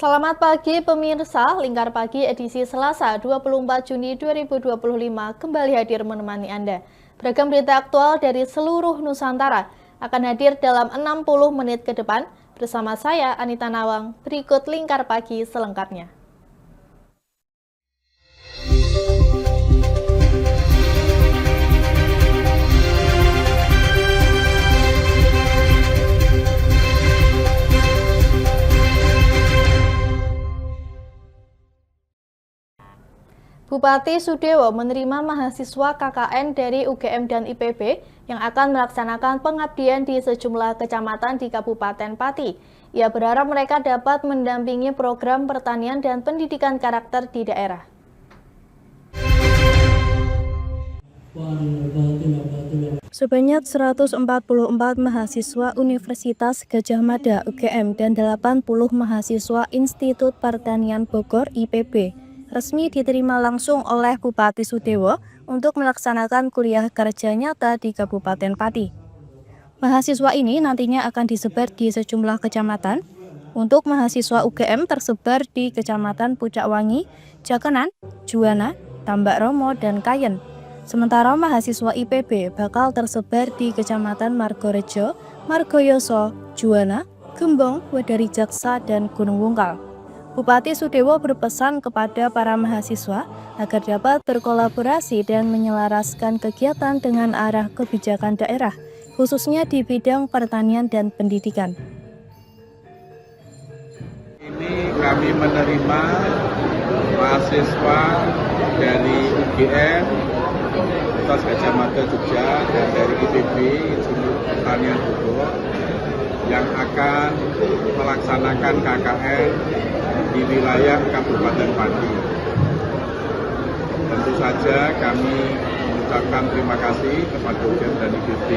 Selamat pagi pemirsa, Lingkar Pagi edisi Selasa 24 Juni 2025 kembali hadir menemani Anda. Beragam berita aktual dari seluruh Nusantara akan hadir dalam 60 menit ke depan bersama saya Anita Nawang. Berikut Lingkar Pagi selengkapnya. Bupati Sudewo menerima mahasiswa KKN dari UGM dan IPB yang akan melaksanakan pengabdian di sejumlah kecamatan di Kabupaten Pati. Ia berharap mereka dapat mendampingi program pertanian dan pendidikan karakter di daerah. Sebanyak 144 mahasiswa Universitas Gadjah Mada UGM dan 80 mahasiswa Institut Pertanian Bogor IPB resmi diterima langsung oleh Bupati Sudewo untuk melaksanakan kuliah kerja nyata di Kabupaten Pati. Mahasiswa ini nantinya akan disebar di sejumlah kecamatan. Untuk mahasiswa UGM tersebar di Kecamatan Pucak Wangi, Jakenan, Juwana, Tambak Romo, dan Kayen. Sementara mahasiswa IPB bakal tersebar di Kecamatan Margorejo, Margoyoso, Juwana, Gembong, Wedari Jaksa, dan Gunung Wungkal. Bupati Sudewo berpesan kepada para mahasiswa agar dapat berkolaborasi dan menyelaraskan kegiatan dengan arah kebijakan daerah, khususnya di bidang pertanian dan pendidikan. Ini kami menerima mahasiswa dari UGM, Universitas Gadjah Mada Jogja, dan dari IPB, Institut Pertanian Bogor, yang akan melaksanakan KKN di wilayah Kabupaten Pati. Tentu saja kami mengucapkan terima kasih kepada UGM dan IPB,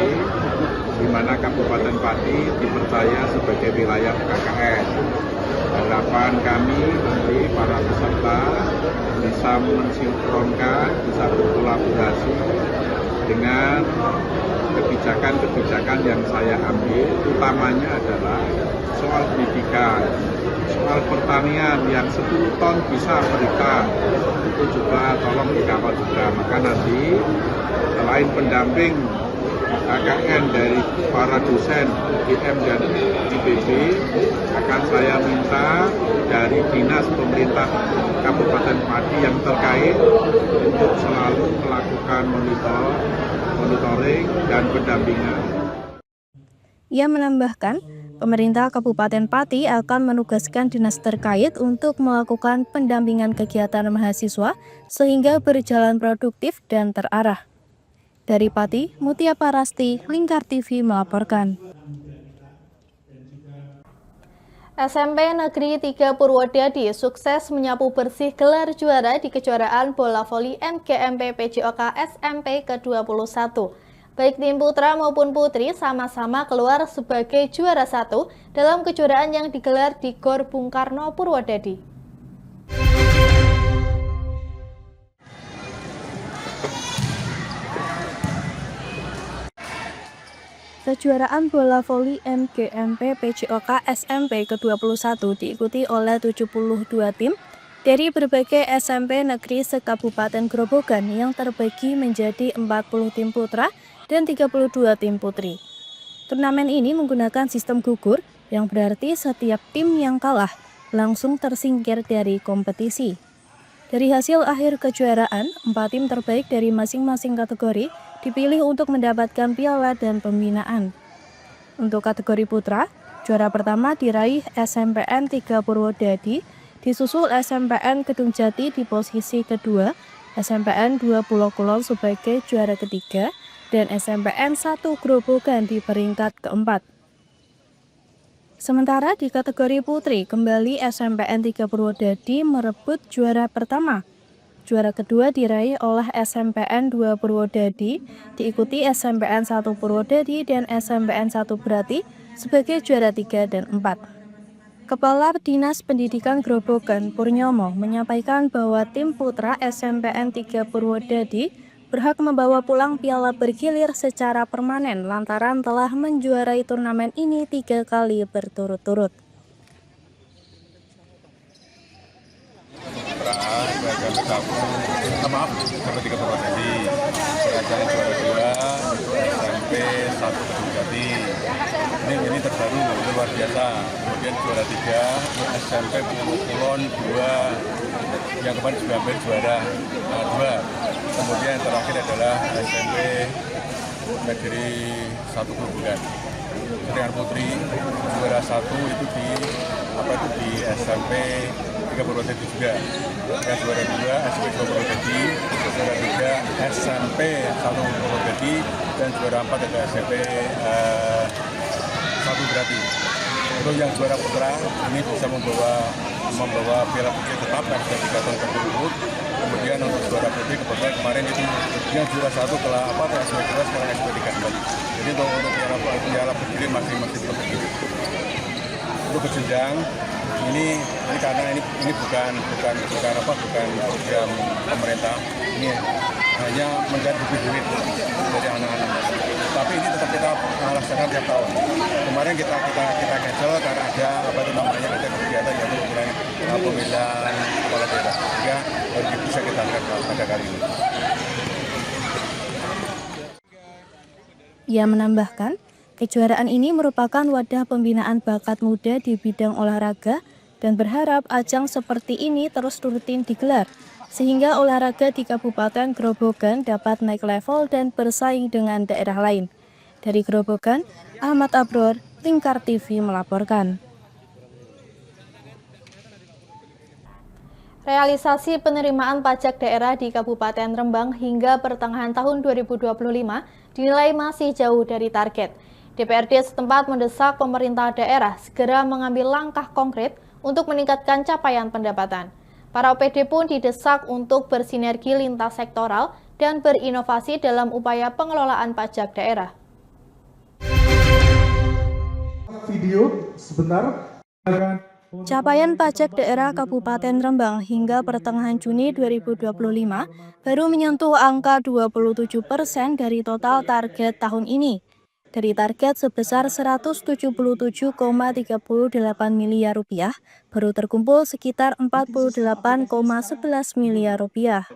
di mana Kabupaten Pati dipercaya sebagai wilayah KKN. Harapan kami nanti para peserta bisa mensinkronkan, bisa berkolaborasi dengan kebijakan-kebijakan yang saya ambil, utamanya adalah soal pendidikan, soal pertanian yang 10 ton bisa berikan, itu juga tolong dikawal juga. Maka nanti selain pendamping KKN dari para dosen UGM dan IPB, akan saya minta dari dinas pemerintah Kabupaten Pati yang terkait untuk selalu melakukan monitoring dan pendampingan. Ia menambahkan, pemerintah Kabupaten Pati akan menugaskan dinas terkait untuk melakukan pendampingan kegiatan mahasiswa sehingga berjalan produktif dan terarah. Dari Pati, Mutia Parasti, Lingkar TV melaporkan. SMP Negeri 3 Purwodadi sukses menyapu bersih gelar juara di kejuaraan bola voli MGMP PJOK SMP ke-21. Baik tim putra maupun putri sama-sama keluar sebagai juara 1 dalam kejuaraan yang digelar di Gor Bung Karno, Purwodadi. Kejuaraan bola voli MGMP PJOK SMP ke-21 diikuti oleh 72 tim dari berbagai SMP negeri se-Kabupaten Grobogan yang terbagi menjadi 40 tim putra dan 32 tim putri. Turnamen ini menggunakan sistem gugur yang berarti setiap tim yang kalah langsung tersingkir dari kompetisi. Dari hasil akhir kejuaraan, 4 tim terbaik dari masing-masing kategori dipilih untuk mendapatkan piala dan pembinaan. Untuk kategori putra, juara pertama diraih SMPN 3 Purwodadi, disusul SMPN Kedung Jati di posisi kedua, SMPN 2 Pulau Kulon sebagai juara ketiga, dan SMPN 1 Grobogan di peringkat keempat. Sementara di kategori putri, kembali SMPN 3 Purwodadi merebut juara pertama. Juara kedua diraih oleh SMPN 2 Purwodadi, diikuti SMPN 1 Purwodadi dan SMPN 1 Brati sebagai juara 3 dan 4. Kepala Dinas Pendidikan Grobogan Purnyomo menyampaikan bahwa tim putra SMPN 3 Purwodadi berhak membawa pulang piala bergilir secara permanen lantaran telah menjuarai turnamen ini 3 kali berturut-turut. seperti Purwodadi. Sekarang juara 2 itu SMP 1 Kedung Jati. Ini terbaru luar biasa. Kemudian juara 3 SMP Kulon 2 yang kemarin juga hampir juara 2. Kemudian yang terakhir adalah SMP Negeri 1 Grobogan. Dengan Putri juara 1 itu di SMP 3 Purwodadi juga. Yang juara 2 SMP 2 Purwodadi, juara 3 SMP 1 Purwodadi, dan juara 4 ada SMP 1 Grati. Untuk yang juara putra ini bisa membawa piala putri tetap yang sudah 3 tahun berturut-turut. Kemudian untuk juara putri kebetulan kemarin itu yang juara 1 telah SMP 2 sekarang SMP 3 kembali. Jadi untuk piala putri masih begitu. Untuk berjenjang ini karena ini bukan program pemerintah, ini hanya mencari duit dari anak-anak. Tapi ini tetap kita laksanakan tiap tahun. Kemarin kita cancel karena ada kegiatan yaitu pemilihan kepala daerah, sehingga baru bisa kita angkat pada kali ini. Ia menambahkan, kejuaraan ini merupakan wadah pembinaan bakat muda di bidang olahraga dan berharap ajang seperti ini terus rutin digelar, sehingga olahraga di Kabupaten Grobogan dapat naik level dan bersaing dengan daerah lain. Dari Grobogan, Ahmad Abror, Lingkar TV melaporkan. Realisasi penerimaan pajak daerah di Kabupaten Rembang hingga pertengahan tahun 2025 dinilai masih jauh dari target. DPRD setempat mendesak pemerintah daerah segera mengambil langkah konkret untuk meningkatkan capaian pendapatan. Para OPD pun didesak untuk bersinergi lintas sektoral dan berinovasi dalam upaya pengelolaan pajak daerah. Video sebentar. Capaian pajak daerah Kabupaten Rembang hingga pertengahan Juni 2025 baru menyentuh angka 27% dari total target tahun ini. Dari target sebesar 177,38 miliar rupiah, baru terkumpul sekitar 48,11 miliar rupiah.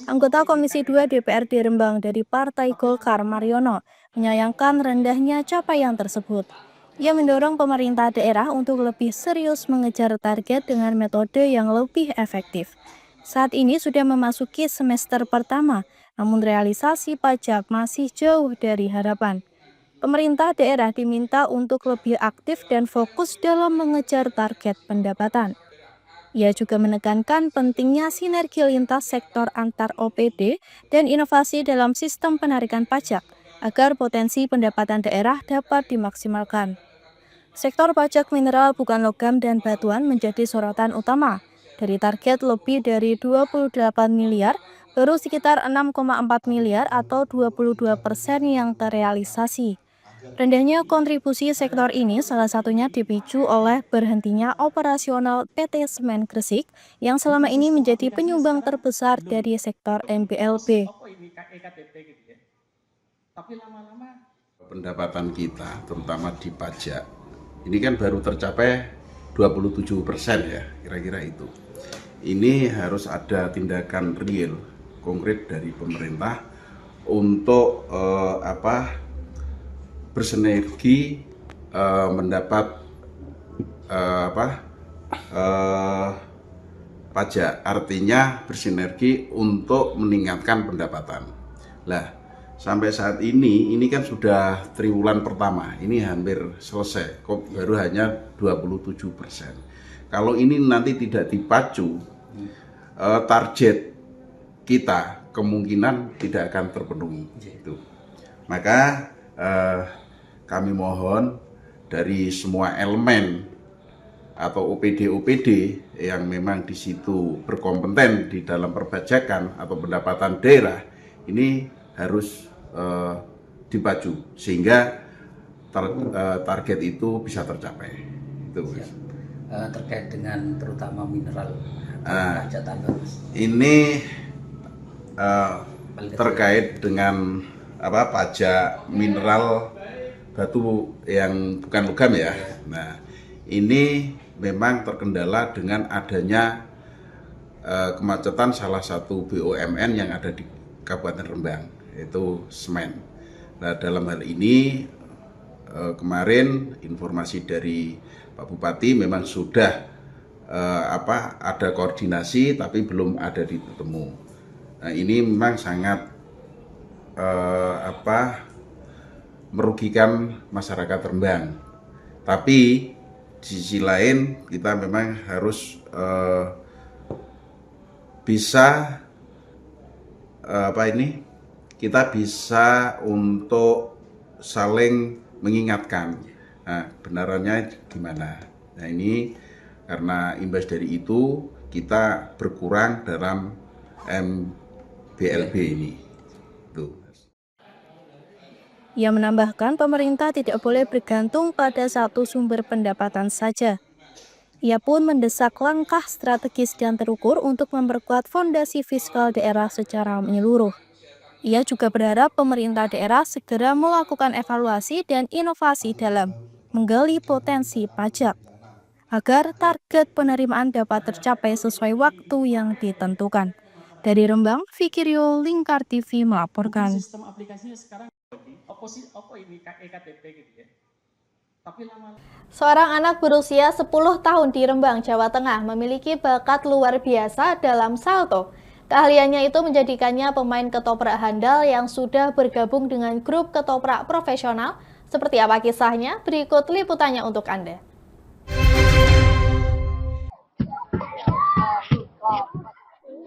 Anggota Komisi 2 DPRD Rembang dari Partai Golkar Mariono menyayangkan rendahnya capaian tersebut. Ia mendorong pemerintah daerah untuk lebih serius mengejar target dengan metode yang lebih efektif. Saat ini sudah memasuki semester pertama, namun realisasi pajak masih jauh dari harapan. Pemerintah daerah diminta untuk lebih aktif dan fokus dalam mengejar target pendapatan. Ia juga menekankan pentingnya sinergi lintas sektor antar OPD dan inovasi dalam sistem penarikan pajak agar potensi pendapatan daerah dapat dimaksimalkan. Sektor pajak mineral bukan logam dan batuan menjadi sorotan utama. Dari target lebih dari 28 miliar, baru sekitar 6,4 miliar atau 22% yang terrealisasi. Rendahnya kontribusi sektor ini salah satunya dipicu oleh berhentinya operasional PT Semen Gresik yang selama ini menjadi penyumbang terbesar dari sektor MBLB. Pendapatan kita, terutama di pajak, ini kan baru tercapai 27% ya, kira-kira itu. Ini harus ada tindakan real, konkret dari pemerintah untuk bersinergi mendapat pajak, artinya bersinergi untuk meningkatkan pendapatan. Lah, sampai saat ini kan sudah triwulan pertama, ini hampir selesai, kok baru hanya 27%. Kalau ini nanti tidak dipacu, target kita kemungkinan tidak akan terpenuhi. Gitu. Maka kami mohon dari semua elemen atau OPD-OPD yang memang di situ berkompeten di dalam perpajakan atau pendapatan daerah, ini harus dipacu sehingga target itu bisa tercapai. Itu. Terkait dengan terutama mineral, ini terkait dengan pajak mineral batu yang bukan logam ya. Nah, ini memang terkendala dengan adanya kemacetan salah satu BUMN yang ada di Kabupaten Rembang, yaitu semen. Nah, dalam hal ini kemarin informasi dari Pak Bupati memang sudah ada koordinasi tapi belum ada ditemu. Nah, ini memang sangat merugikan masyarakat Rembang. Tapi di sisi lain kita memang harus bisa kita bisa untuk saling mengingatkan. Nah, benarannya gimana? Nah, ini karena imbas dari itu kita berkurang dalam MBLB ini. Tuh. Ia menambahkan pemerintah tidak boleh bergantung pada satu sumber pendapatan saja. Ia pun mendesak langkah strategis dan terukur untuk memperkuat fondasi fiskal daerah secara menyeluruh. Ia juga berharap pemerintah daerah segera melakukan evaluasi dan inovasi dalam menggali potensi pajak, agar target penerimaan dapat tercapai sesuai waktu yang ditentukan. Dari Rembang, Fikirio Lingkar TV melaporkan. Sistem aplikasinya sekarang ektp gitu ya. Seorang anak berusia 10 tahun di Rembang, Jawa Tengah memiliki bakat luar biasa dalam salto. Keahliannya itu menjadikannya pemain ketoprak handal yang sudah bergabung dengan grup ketoprak profesional. Seperti apa kisahnya? Berikut liputannya untuk Anda.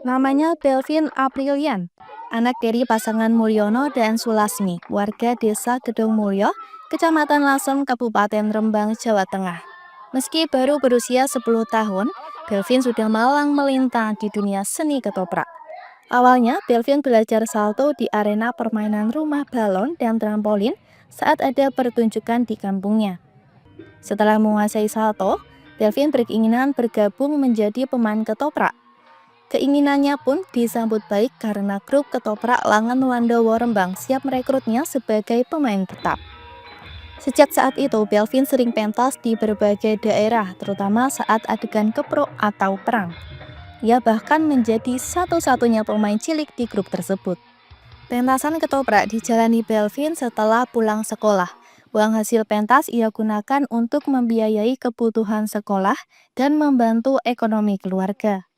Namanya Belvin Aprilian, anak dari pasangan Mulyono dan Sulasmi, warga desa Gedung Mulyo, Kecamatan Lasem, Kabupaten Rembang, Jawa Tengah. Meski baru berusia 10 tahun, Belvin sudah malang melintang di dunia seni ketoprak. Awalnya, Belvin belajar salto di arena permainan rumah balon dan trampolin saat ada pertunjukan di kampungnya. Setelah menguasai salto, Belvin berkeinginan bergabung menjadi pemain ketoprak. Keinginannya pun disambut baik karena grup ketoprak Langan Wandowo Rembang siap merekrutnya sebagai pemain tetap. Sejak saat itu, Belvin sering pentas di berbagai daerah, terutama saat adegan keprok atau perang. Ia bahkan menjadi satu-satunya pemain cilik di grup tersebut. Pentasan ketoprak dijalani Belvin setelah pulang sekolah. Uang hasil pentas ia gunakan untuk membiayai kebutuhan sekolah dan membantu ekonomi keluarga.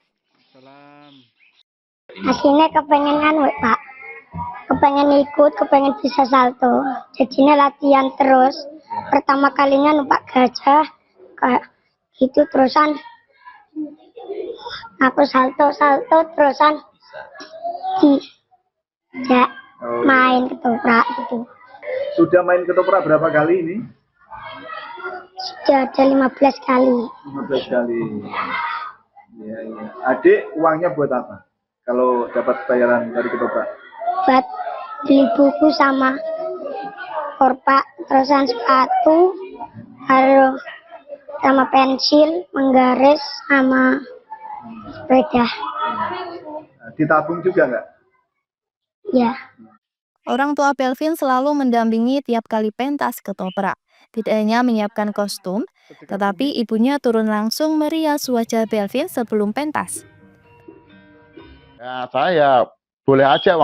Aslinya kepengen Pak, kepengen ikut, kepengen bisa salto. Jadinya latihan terus. Pertama kalinya numpak gajah, kayak gitu terusan. Aku salto terusan main ketoprak gitu. Sudah main ketoprak berapa kali ini? Sudah ada 15 kali. 15 kali. Ya. Adik uangnya buat apa? Kalau dapat bayaran dari ketoprak? Buat beli buku sama korpak, terusan sepatu, harus sama pensil, menggaris, sama sepeda. Ditabung juga nggak? Ya. Orang tua Belvin selalu mendampingi tiap kali pentas ketoprak. Tidak hanya menyiapkan kostum, tetapi ibunya turun langsung merias wajah Belvin sebelum pentas. Ya, saya boleh aja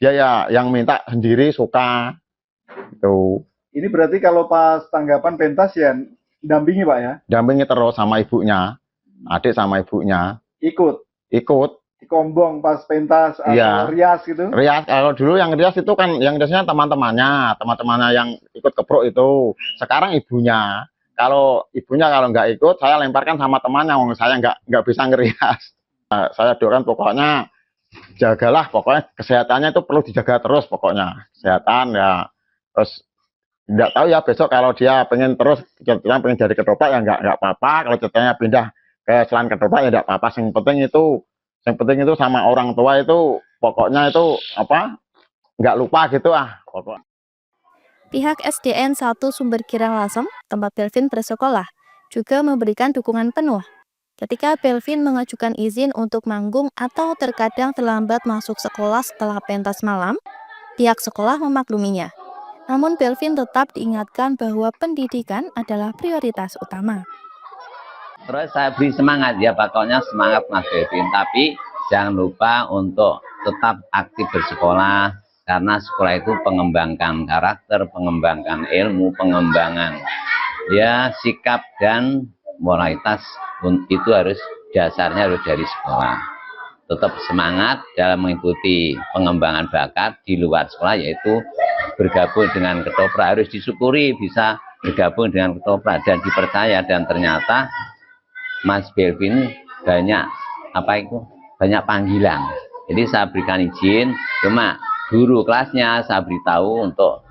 dia ya yang minta sendiri suka. Tuh. Ini berarti kalau pas tanggapan pentas ya dampingi Pak ya? Dampingi terus sama ibunya, adik sama ibunya. Ikut? Ikut. Dikombong pas pentas atau ya. Rias gitu? Rias, kalau dulu yang rias itu kan yang riasnya teman-temannya yang ikut keprok itu. Sekarang ibunya. Kalau ibunya kalau nggak ikut, saya lemparkan sama temannya, saya nggak bisa ngerias. Saya doakan pokoknya jagalah, pokoknya kesehatannya itu perlu dijaga terus pokoknya. Kesehatan ya, terus nggak tahu ya besok kalau dia pengen terus pengen jadi ketoprak ya nggak apa-apa. Kalau ceritanya pindah ke selain ketoprak ya nggak apa-apa. Yang penting itu sama orang tua itu pokoknya itu nggak lupa gitu pokoknya. Pihak SDN 1 Sumber Kirang Lasem, tempat Belvin bersekolah, juga memberikan dukungan penuh. Ketika Belvin mengajukan izin untuk manggung atau terkadang terlambat masuk sekolah setelah pentas malam, pihak sekolah memakluminya. Namun Belvin tetap diingatkan bahwa pendidikan adalah prioritas utama. Terus saya beri semangat, ya pokoknya semangat Mas Kevin. Tapi jangan lupa untuk tetap aktif bersekolah, karena sekolah itu mengembangkan karakter, mengembangkan ilmu, pengembangan ya sikap dan moralitas, itu harus dasarnya harus dari sekolah. Tetap semangat dalam mengikuti pengembangan bakat di luar sekolah, yaitu bergabung dengan ketoprak. Harus disyukuri bisa bergabung dengan ketoprak dan dipercaya, dan ternyata Mas Belvin banyak banyak panggilan. Jadi saya berikan izin, cuma guru kelasnya saya beritahu untuk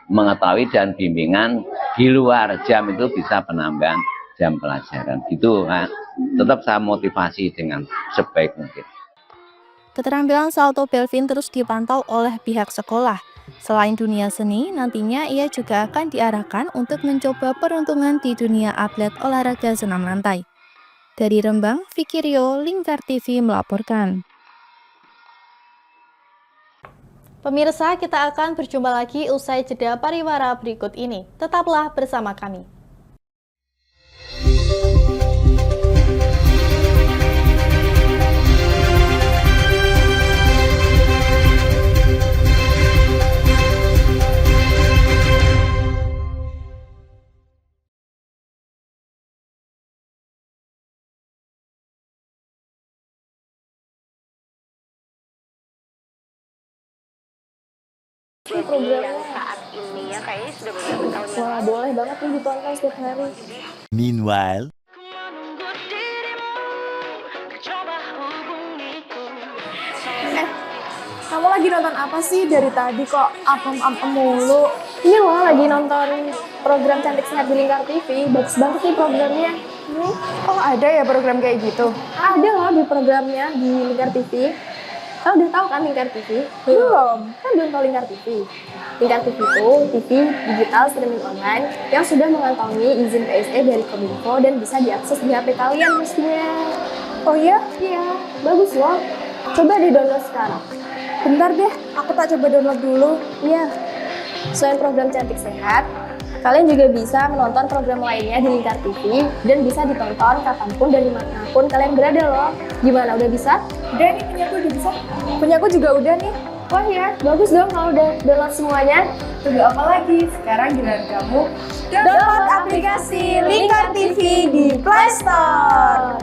mengetahui dan bimbingan di luar jam itu bisa penambahan jam pelajaran. Gitu, nah, tetap saya motivasi dengan sebaik mungkin. Keterampilan salto Belvin terus dipantau oleh pihak sekolah. Selain dunia seni, nantinya ia juga akan diarahkan untuk mencoba peruntungan di dunia atlet olahraga senam lantai. Dari Rembang, Vicky Rio, Lingkar TV melaporkan. Pemirsa, kita akan berjumpa lagi usai jeda pariwara berikut ini. Tetaplah bersama kami. Yang saat ini ya kayaknya sudah beberapa tahun yang lalu. Boleh banget nih ditonton setiap hari. Meanwhile, Kamu lagi nonton apa sih dari tadi kok apem-apem mulu? Ini loh lagi nonton program Cantik Sehat di Lingkar TV. Bagus banget sih programnya. Oh ada ya program kayak gitu? Ada loh di programnya di Lingkar TV. Kau udah tahu kan Lingkar TV? Belum. Kan belum tahu Lingkar TV. Lingkar TV itu TV digital streaming online yang sudah mengantongi izin PSE dari Kominfo dan bisa diakses di HP kalian mestinya. Oh iya? Iya, bagus loh. Coba di-download sekarang. Bentar deh, aku tak coba download dulu. Iya. Selain program Cantik Sehat, kalian juga bisa menonton program lainnya di Lingkar TV dan bisa ditonton kapanpun dan dimanapun kalian berada loh. Gimana, udah bisa? Udah nih, punyaku udah bisa. Punyaku juga udah nih. Wah ya, bagus dong kalau udah download semuanya. Tunggu apa lagi? Sekarang giliran kamu Download aplikasi Lingkar TV di Play Store.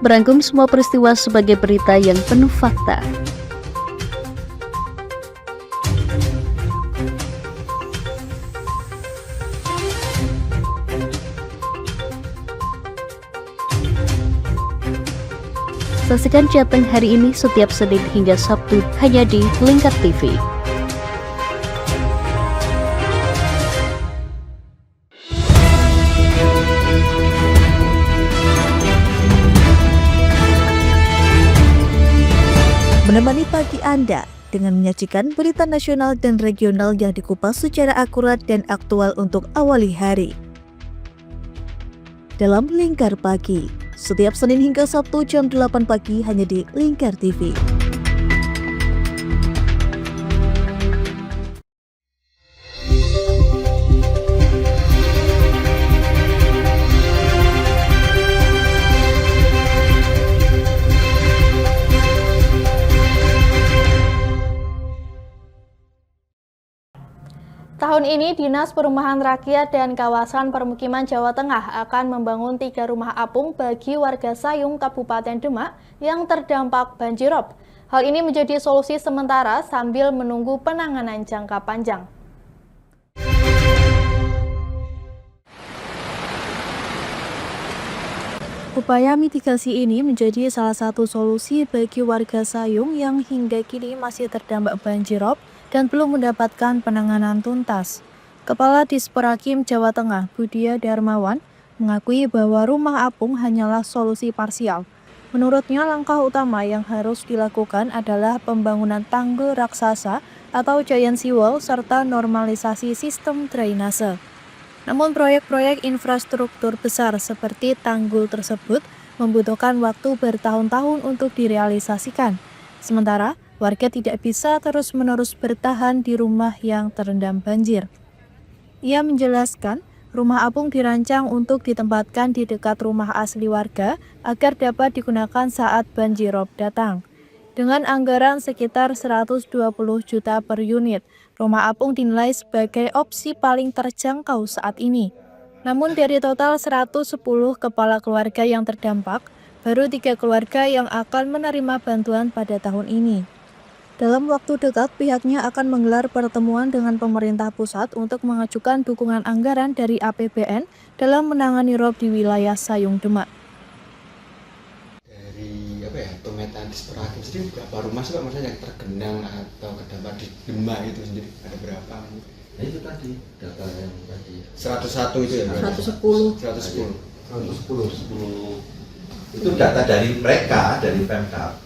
Merangkum semua peristiwa sebagai berita yang penuh fakta. Saksikan Jateng hari ini setiap Senin hingga Sabtu hanya di Lingkar TV. Menemani pagi Anda dengan menyajikan berita nasional dan regional yang dikupas secara akurat dan aktual untuk awali hari. Dalam Lingkar Pagi, setiap Senin hingga Sabtu jam 8 pagi hanya di Lingkar TV. Tahun ini, Dinas Perumahan Rakyat dan Kawasan Permukiman Jawa Tengah akan membangun 3 rumah apung bagi warga Sayung, Kabupaten Demak yang terdampak banjirop. Hal ini menjadi solusi sementara sambil menunggu penanganan jangka panjang. Upaya mitigasi ini menjadi salah satu solusi bagi warga Sayung yang hingga kini masih terdampak banjirop dan belum mendapatkan penanganan tuntas. Kepala Disperakim Jawa Tengah, Budia Darmawan, mengakui bahwa rumah apung hanyalah solusi parsial. Menurutnya, langkah utama yang harus dilakukan adalah pembangunan tanggul raksasa atau giant seawall, serta normalisasi sistem drainase. Namun proyek-proyek infrastruktur besar seperti tanggul tersebut membutuhkan waktu bertahun-tahun untuk direalisasikan. Sementara, warga tidak bisa terus-menerus bertahan di rumah yang terendam banjir. Ia menjelaskan, rumah apung dirancang untuk ditempatkan di dekat rumah asli warga agar dapat digunakan saat banjirop datang. Dengan anggaran sekitar 120 juta per unit, rumah apung dinilai sebagai opsi paling terjangkau saat ini. Namun dari total 110 kepala keluarga yang terdampak, baru 3 keluarga yang akan menerima bantuan pada tahun ini. Dalam waktu dekat, pihaknya akan menggelar pertemuan dengan pemerintah pusat untuk mengajukan dukungan anggaran dari APBN dalam menangani rob di wilayah Sayung Demak. Dari pemetaan di Seperhakim sendiri berapa rumah sih Pak maksudnya yang tergenang atau terdampak di Demak itu sendiri ada berapa? Nah itu tadi data yang tadi 101 itu ya? 110 itu data dari mereka, dari Pemkab.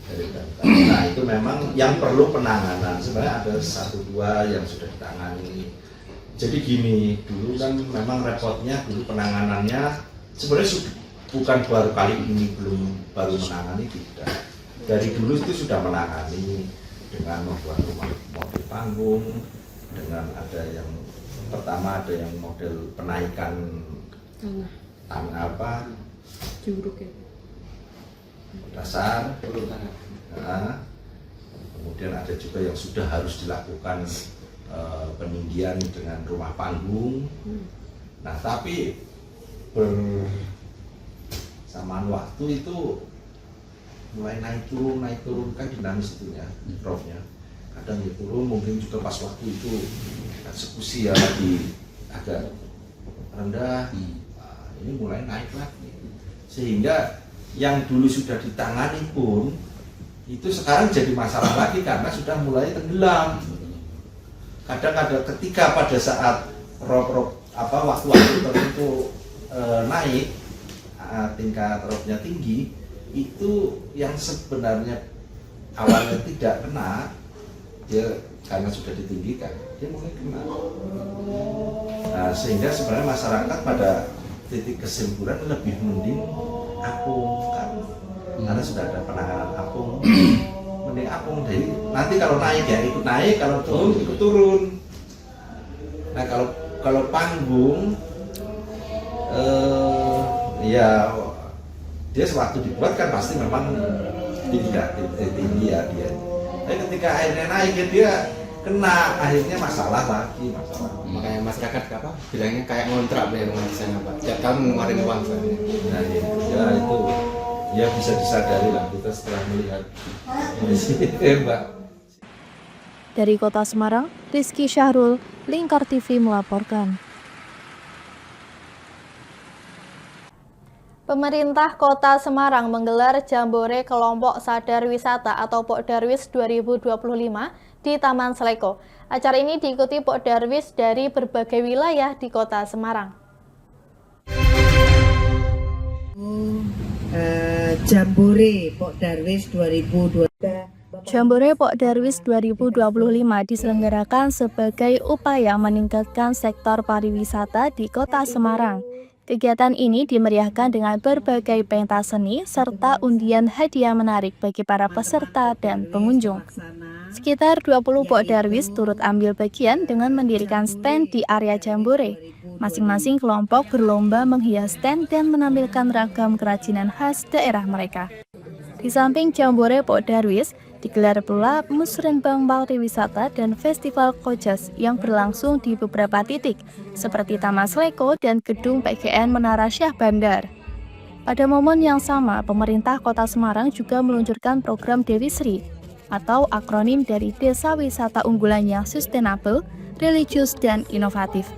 Dari Pemkab. Nah itu memang yang perlu penanganan. Sebenarnya ada 1-2 yang sudah ditangani. Jadi gini, dulu kan memang repotnya dulu penanganannya sebenarnya bukan baru kali ini baru menangani, tidak. Dari dulu itu sudah menangani dengan membuat rumah model panggung, dengan ada yang pertama ada yang model penaikan tanah Juruk ya. Dasar. Nah, kemudian ada juga yang sudah harus dilakukan peninggian dengan rumah panggung. Nah, tapi bersamaan waktu itu mulai naik turun kan dinamis itunya, robnya. Kadang ya turun, mungkin juga pas waktu itu eksekusi ya lagi agak rendah, ini mulai naik lagi. Sehingga yang dulu sudah ditangani pun itu sekarang jadi masalah lagi karena sudah mulai tenggelam. Kadang-kadang ketika pada saat waktu-waktu tertentu naik, tingkat robnya tinggi, itu yang sebenarnya awalnya tidak kena, dia karena sudah ditinggikan, dia mulai kena. Nah, sehingga sebenarnya masyarakat pada titik kesimpulan lebih mending apung kan, karena sudah ada penanganan apung, mending apung. Jadi nanti kalau naik ya ikut naik, kalau turun ikut turun. Nah kalau panggung, ya dia sewaktu dibuat kan pasti memang tidak tinggi ya dia. Tapi ketika airnya naik ya dia kena, akhirnya masalah lagi. Makanya masyarakat bilangnya kayak ngontrak beli rumah di sana Pak. Tiap tahun ngeluarin uang soalnya. Nah ya itu ya bisa disadari lah kita setelah melihat Mbak. Dari Kota Semarang, Rizky Syahrul, Lingkar TV melaporkan. Pemerintah Kota Semarang menggelar Jambore Kelompok Sadar Wisata atau Pokdarwis 2025 di Taman Seleko. Acara ini diikuti Pokdarwis dari berbagai wilayah di Kota Semarang. Jambore Pokdarwis 2025. Jambore Pokdarwis 2025 diselenggarakan sebagai upaya meningkatkan sektor pariwisata di Kota Semarang. Kegiatan ini dimeriahkan dengan berbagai pentas seni serta undian hadiah menarik bagi para peserta dan pengunjung. Sekitar 20 Pokdarwis turut ambil bagian dengan mendirikan stand di area Jambore. Masing-masing kelompok berlomba menghias stand dan menampilkan ragam kerajinan khas daerah mereka. Di samping Jambore Pokdarwis, digelar pula Musrenbang Pariwisata dan Festival Kojas yang berlangsung di beberapa titik, seperti Taman Seleko dan Gedung PGN Menara Syah Bandar. Pada momen yang sama, pemerintah Kota Semarang juga meluncurkan program Dewi Sri, atau akronim dari Desa Wisata Unggulan yang Sustainable, Religius, dan Inovatif.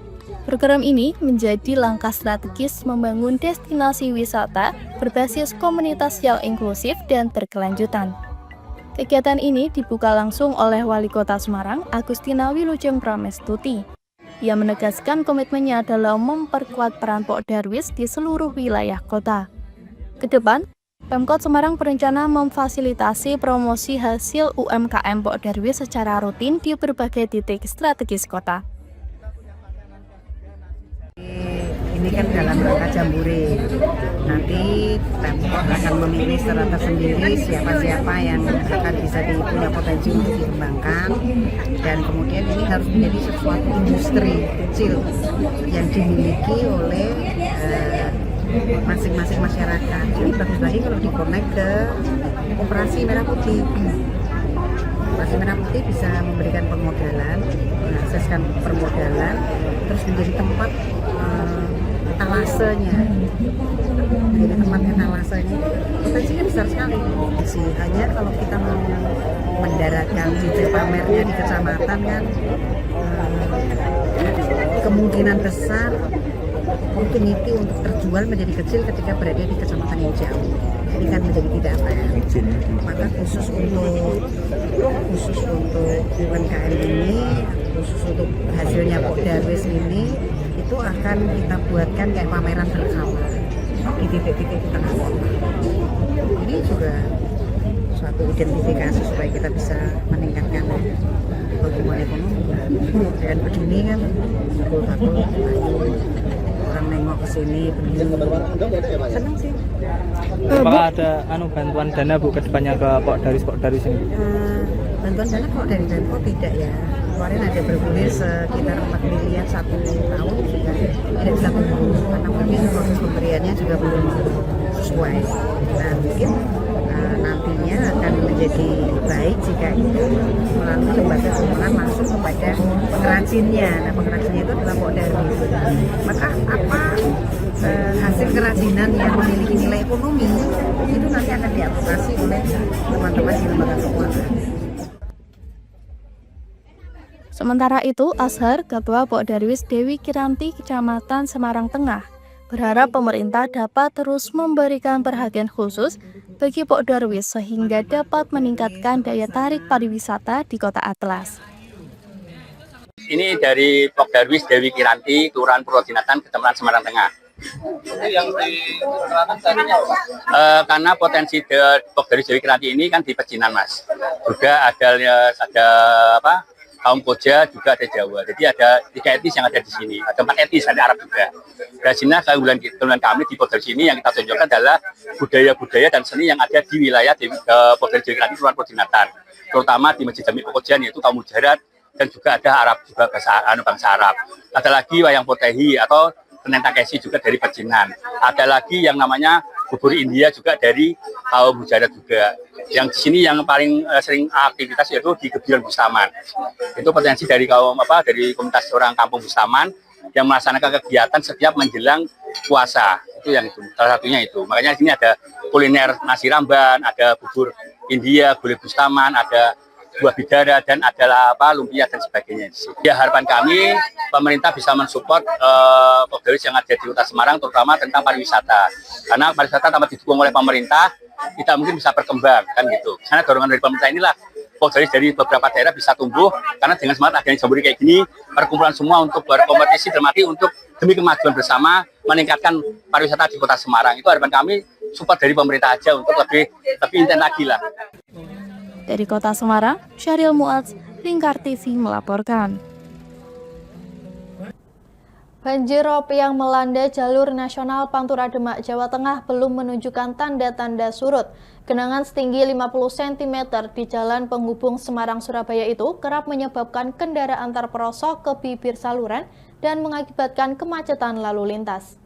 Program ini menjadi langkah strategis membangun destinasi wisata berbasis komunitas yang inklusif dan berkelanjutan. Kegiatan ini dibuka langsung oleh Wali Kota Semarang, Agustina Wilujeng Pramestuti. Ia menegaskan komitmennya dalam memperkuat peran Pokdarwis di seluruh wilayah kota. Kedepan, Pemkot Semarang berencana memfasilitasi promosi hasil UMKM Pok Darwis secara rutin di berbagai titik strategis kota. Ini kan dalam rangka jambore. Nanti Pemkot akan memilih secara tersendiri siapa-siapa yang akan bisa punya potensi untuk dikembangkan, dan kemudian ini harus menjadi sesuatu industri kecil yang dimiliki oleh masing-masing masyarakat. Ini bagus lagi kalau dikonek ke Koperasi Merah Putih. Koperasi Merah Putih bisa memberikan permodalan, mengakseskan permodalan, terus menjadi tempat etalasenya. Jadi tempat etalasenya potensinya besar sekali. Hanya kalau kita mau mendaratkan titik pamernya di kecamatan kan kemungkinan besar opportunity untuk terjual menjadi kecil ketika berada di kecamatan yang jauh. Ini kan menjadi tidak fair. Maka khusus untuk UMKM ini, khusus untuk hasilnya Pok Darwis ini, itu akan kita buatkan kayak pameran bersama di titik-titik di tengah kota. Ini juga suatu identifikasi supaya kita bisa meningkatkan pertumbuhan ekonomi. Dan begini kan bakul-bakul orang nengok ke sini, senang sih. Apakah ada bantuan dana Bu ke depannya ke Pok Darwis ini? Bantuan dana kok dari Pemkot tidak ya. Kemarin ada bergulir sekitar 4 miliar 1 tahun juga tidak bisa tumbuh karena mungkin proses pemberiannya juga belum sesuai. Nah mungkin nantinya akan menjadi baik jika itu melalui lembaga keuangan langsung kepada pengrajinnya. Nah pengrajinnya itu adalah Pok Darwis. Maka apa hasil kerajinan yang memiliki nilai ekonomi itu nanti akan diadvokasi oleh teman-teman di lembaga keuangan. Sementara itu, Ashar, Ketua Pok Darwis Dewi Kiranti Kecamatan Semarang Tengah, berharap pemerintah dapat terus memberikan perhatian khusus bagi Pok Darwis sehingga dapat meningkatkan daya tarik pariwisata di Kota Atlas. Ini dari Pok Darwis Dewi Kiranti, Kelurahan Purwodinatan, Kecamatan Semarang Tengah. Yang karena potensi Pok Darwis Dewi Kiranti ini kan di pecinan, Mas. Juga ada kaum Koja, juga ada Jawa. Jadi ada 3 etnis yang ada di sini. Ada 4 etnis, ada Arab juga. Dari sini keunggulan kami di Pok Darwis ini yang kita tunjukkan adalah budaya-budaya dan seni yang ada di wilayah Pok Darwis Dewi Kiranti, Kelurahan Purwodinatan. Terutama di Masjid Jami Pekojan, yaitu kaum Mujarat, dan juga ada Arab, juga bangsa Arab. Ada lagi wayang potehi atau Senen Takeshi juga dari pecinan. Ada lagi yang namanya bubur India juga dari kaum Mujarat juga. Yang di sini yang paling sering aktivitas yaitu di Gebion Bustaman. Itu potensi dari dari komunitas orang kampung Bustaman yang melaksanakan kegiatan setiap menjelang puasa. Itu yang itu, salah satunya itu. Makanya di sini ada kuliner nasi ramban, ada bubur India, gulai Bustaman, ada buah bidara, dan ada lumpia dan sebagainya. Ya, harapan kami pemerintah bisa mensupport Pok Darwis yang ada di Kota Semarang, terutama tentang pariwisata. Karena pariwisata tanpa didukung oleh pemerintah, kita mungkin bisa berkembang, kan gitu. Karena dorongan dari pemerintah inilah Pok Darwis dari beberapa daerah bisa tumbuh, karena dengan semangat adanya jambore kayak gini, perkumpulan semua untuk berkompetisi dalam arti untuk demi kemajuan bersama, meningkatkan pariwisata di Kota Semarang. Itu harapan kami, support dari pemerintah aja untuk lebih intens lagi lah. Dari Kota Semarang, Syahril Muadz, Lingkar TV melaporkan. Banjir rob yang melanda jalur nasional Pantura Demak, Jawa Tengah belum menunjukkan tanda-tanda surut. Genangan setinggi 50 cm di jalan penghubung Semarang-Surabaya itu kerap menyebabkan kendaraan terperosok ke bibir saluran dan mengakibatkan kemacetan lalu lintas.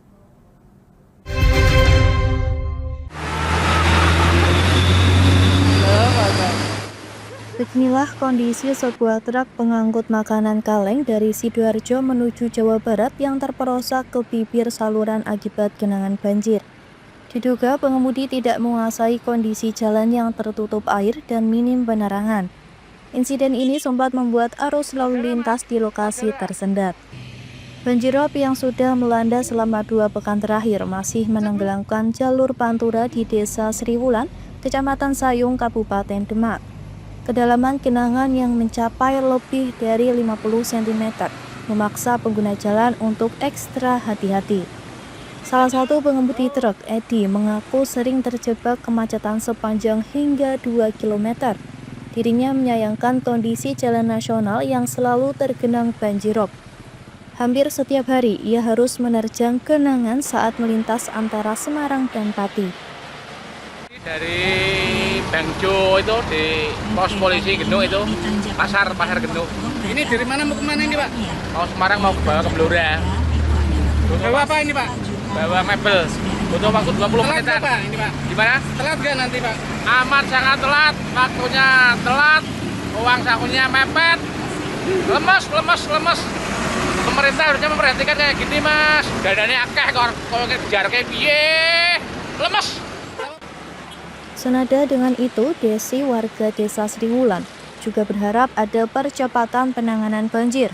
Beginilah kondisi sebuah truk pengangkut makanan kaleng dari Sidoarjo menuju Jawa Barat yang terperosok ke bibir saluran akibat genangan banjir. Diduga pengemudi tidak menguasai kondisi jalan yang tertutup air dan minim penerangan. Insiden ini sempat membuat arus lalu lintas di lokasi tersendat. Banjir rob yang sudah melanda selama 2 pekan terakhir masih menenggelamkan jalur Pantura di Desa Sriwulan, Kecamatan Sayung, Kabupaten Demak. Kedalaman genangan yang mencapai lebih dari 50 cm memaksa pengguna jalan untuk ekstra hati-hati. Salah satu pengemudi truk, Edi, mengaku sering terjebak kemacetan sepanjang hingga 2 km. Dirinya menyayangkan kondisi jalan nasional yang selalu tergenang banjirop. Hampir setiap hari ia harus menerjang genangan saat melintas antara Semarang dan Pati. Dari Bangjo itu di pos polisi Genduk itu pasar Genduk. Ini dari mana mau kemana ini Pak? Mau Semarang mau ke bawah ke Blora. Bawa apa ini Pak? Bawa mebel. Butuh waktu 20 menit Pak ini Pak. Gimana? Telat gak nanti Pak? Amat sangat telat. Waktunya telat. Uang sakunya mepet. Lemes. Pemerintah harusnya memperhatikan kayak gini Mas. Dadanya akeh kok kalau kejar kayak piye. Lemes. Senada dengan itu, Desi warga Desa Sriwulan juga berharap ada percepatan penanganan banjir.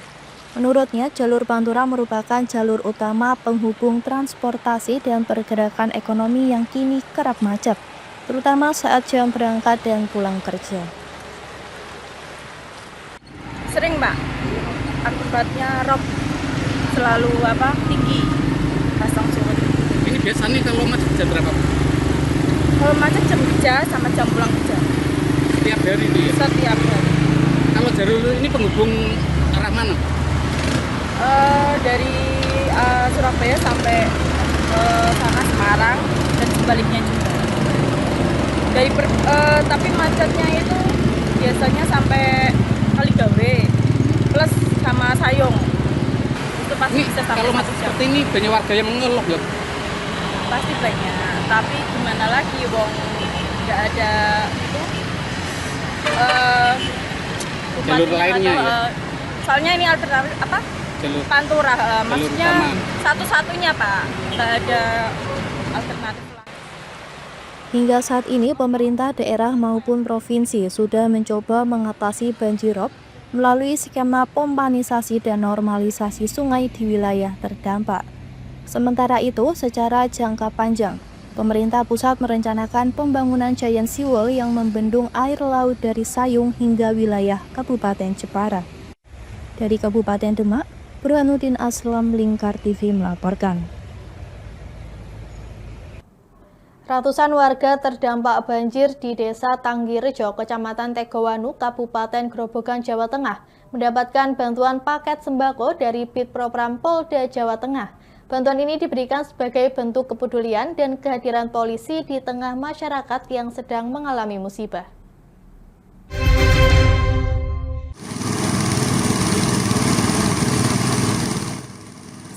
Menurutnya, jalur Pantura merupakan jalur utama penghubung transportasi dan pergerakan ekonomi yang kini kerap macet, terutama saat jam berangkat dan pulang kerja. Sering Mbak, akibatnya rob selalu tinggi, pasang surut. Ini biasanya kalau macet jam berapa? Kalau macet jam kerja sama jam pulang kerja. Setiap hari ini ya? Setiap hari. Kalau jalur ini penghubung arah mana? Dari Surabaya sampai sana Semarang dan sebaliknya juga. Tapi macetnya itu biasanya sampai Kaligawe plus sama Sayong. Itu pasti bisa sampai kalau macet seperti ini banyak warga yang mengeluh ya? Pasti banyak. Tapi gimana lagi, Wong nggak ada itu jalur lainnya ya? Soalnya ini alternatif jalur Pantura, maksudnya utama. Satu-satunya Pak, nggak ada alternatif lain. Hingga saat ini pemerintah daerah maupun provinsi sudah mencoba mengatasi banjirop melalui skema pompanisasi dan normalisasi sungai di wilayah terdampak. Sementara itu, secara jangka panjang, pemerintah pusat merencanakan pembangunan giant seawall yang membendung air laut dari Sayung hingga wilayah Kabupaten Jepara. Dari Kabupaten Demak, Burhanuddin Aslam, Lingkar TV melaporkan. Ratusan warga terdampak banjir di Desa Tanggirejo, Kecamatan Tegowanu, Kabupaten Grobogan, Jawa Tengah, mendapatkan bantuan paket sembako dari Bid Propram Polda Jawa Tengah. Bantuan ini diberikan sebagai bentuk kepedulian dan kehadiran polisi di tengah masyarakat yang sedang mengalami musibah.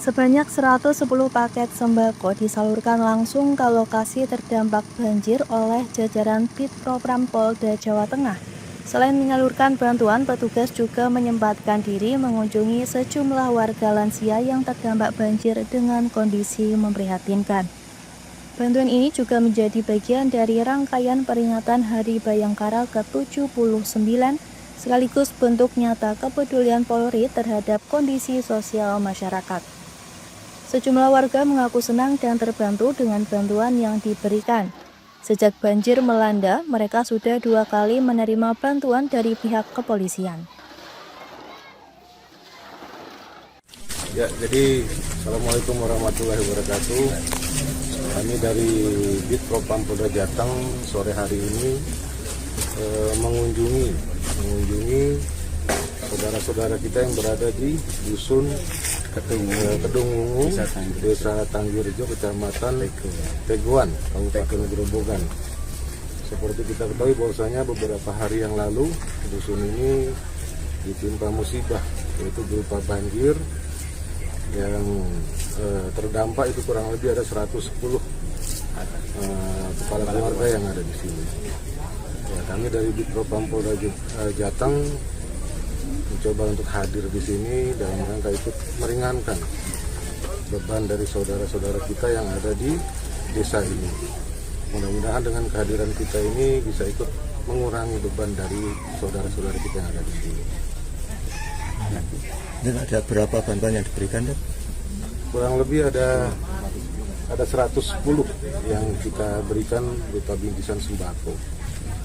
Sebanyak 110 paket sembako disalurkan langsung ke lokasi terdampak banjir oleh jajaran Bid Propram Polda Jawa Tengah. Selain menyalurkan bantuan, petugas juga menyempatkan diri mengunjungi sejumlah warga lansia yang terdampak banjir dengan kondisi memprihatinkan. Bantuan ini juga menjadi bagian dari rangkaian peringatan Hari Bayangkara ke-79, sekaligus bentuk nyata kepedulian Polri terhadap kondisi sosial masyarakat. Sejumlah warga mengaku senang dan terbantu dengan bantuan yang diberikan. Sejak banjir melanda, mereka sudah 2 kali menerima bantuan dari pihak kepolisian. Ya, jadi Assalamualaikum warahmatullahi wabarakatuh. Kami dari Bid Propam Polda Jateng sore hari ini mengunjungi saudara-saudara kita yang berada di Dusun Kedungwungu, Desa Tanggirejo, Kecamatan Teguan, Kabupaten Grobogan. Seperti kita ketahui bahwasanya beberapa hari yang lalu dusun ini ditimpa musibah, yaitu berupa banjir yang terdampak itu kurang lebih ada 110 kepala keluarga yang ada di sini. Ya, kami dari Bid Propam Polda Jateng mencoba untuk hadir di sini dalam rangka ikut meringankan beban dari saudara-saudara kita yang ada di desa ini. Mudah-mudahan dengan kehadiran kita ini bisa ikut mengurangi beban dari saudara-saudara kita yang ada di sini. Dan ada berapa bantuan yang diberikan, Dok? Kurang lebih ada 110 yang kita berikan berupa bingkisan sembako.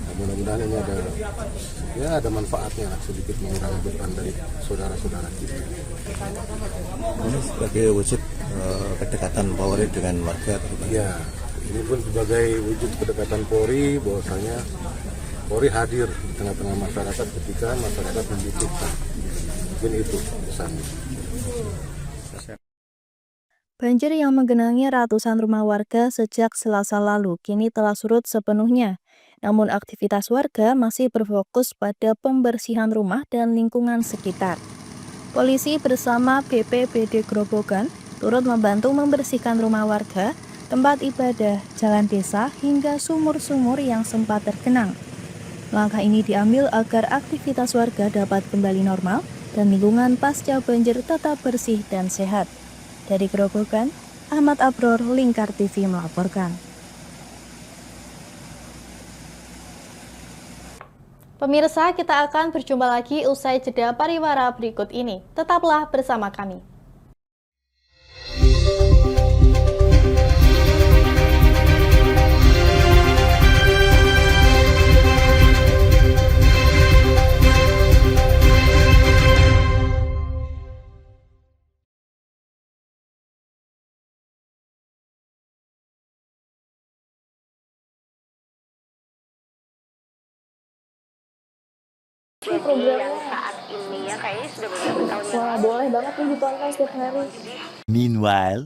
Nah, mudah-mudahan ini ada manfaatnya lah, sedikit mengurangi beban dari saudara-saudara kita. Ini sebagai wujud kedekatan Polri dengan warga. Ya, ini pun sebagai wujud kedekatan Polri, bahwasanya Polri hadir di tengah-tengah masyarakat ketika masyarakat membutuhkan. Mungkin itu pesannya. Banjir yang menggenangi ratusan rumah warga sejak Selasa lalu kini telah surut sepenuhnya. Namun aktivitas warga masih berfokus pada pembersihan rumah dan lingkungan sekitar. Polisi bersama BPBD Grobogan turut membantu membersihkan rumah warga, tempat ibadah, jalan desa, hingga sumur-sumur yang sempat tergenang. Langkah ini diambil agar aktivitas warga dapat kembali normal dan lingkungan pasca banjir tetap bersih dan sehat. Dari Grobogan, Ahmad Abror, Lingkar TV melaporkan. Pemirsa, kita akan berjumpa lagi usai jeda pariwara berikut ini. Tetaplah bersama kami. Program saat ini ya kayaknya sudah beberapa tahun. Wah, boleh banget nih ditonton setiap hari. Meanwhile,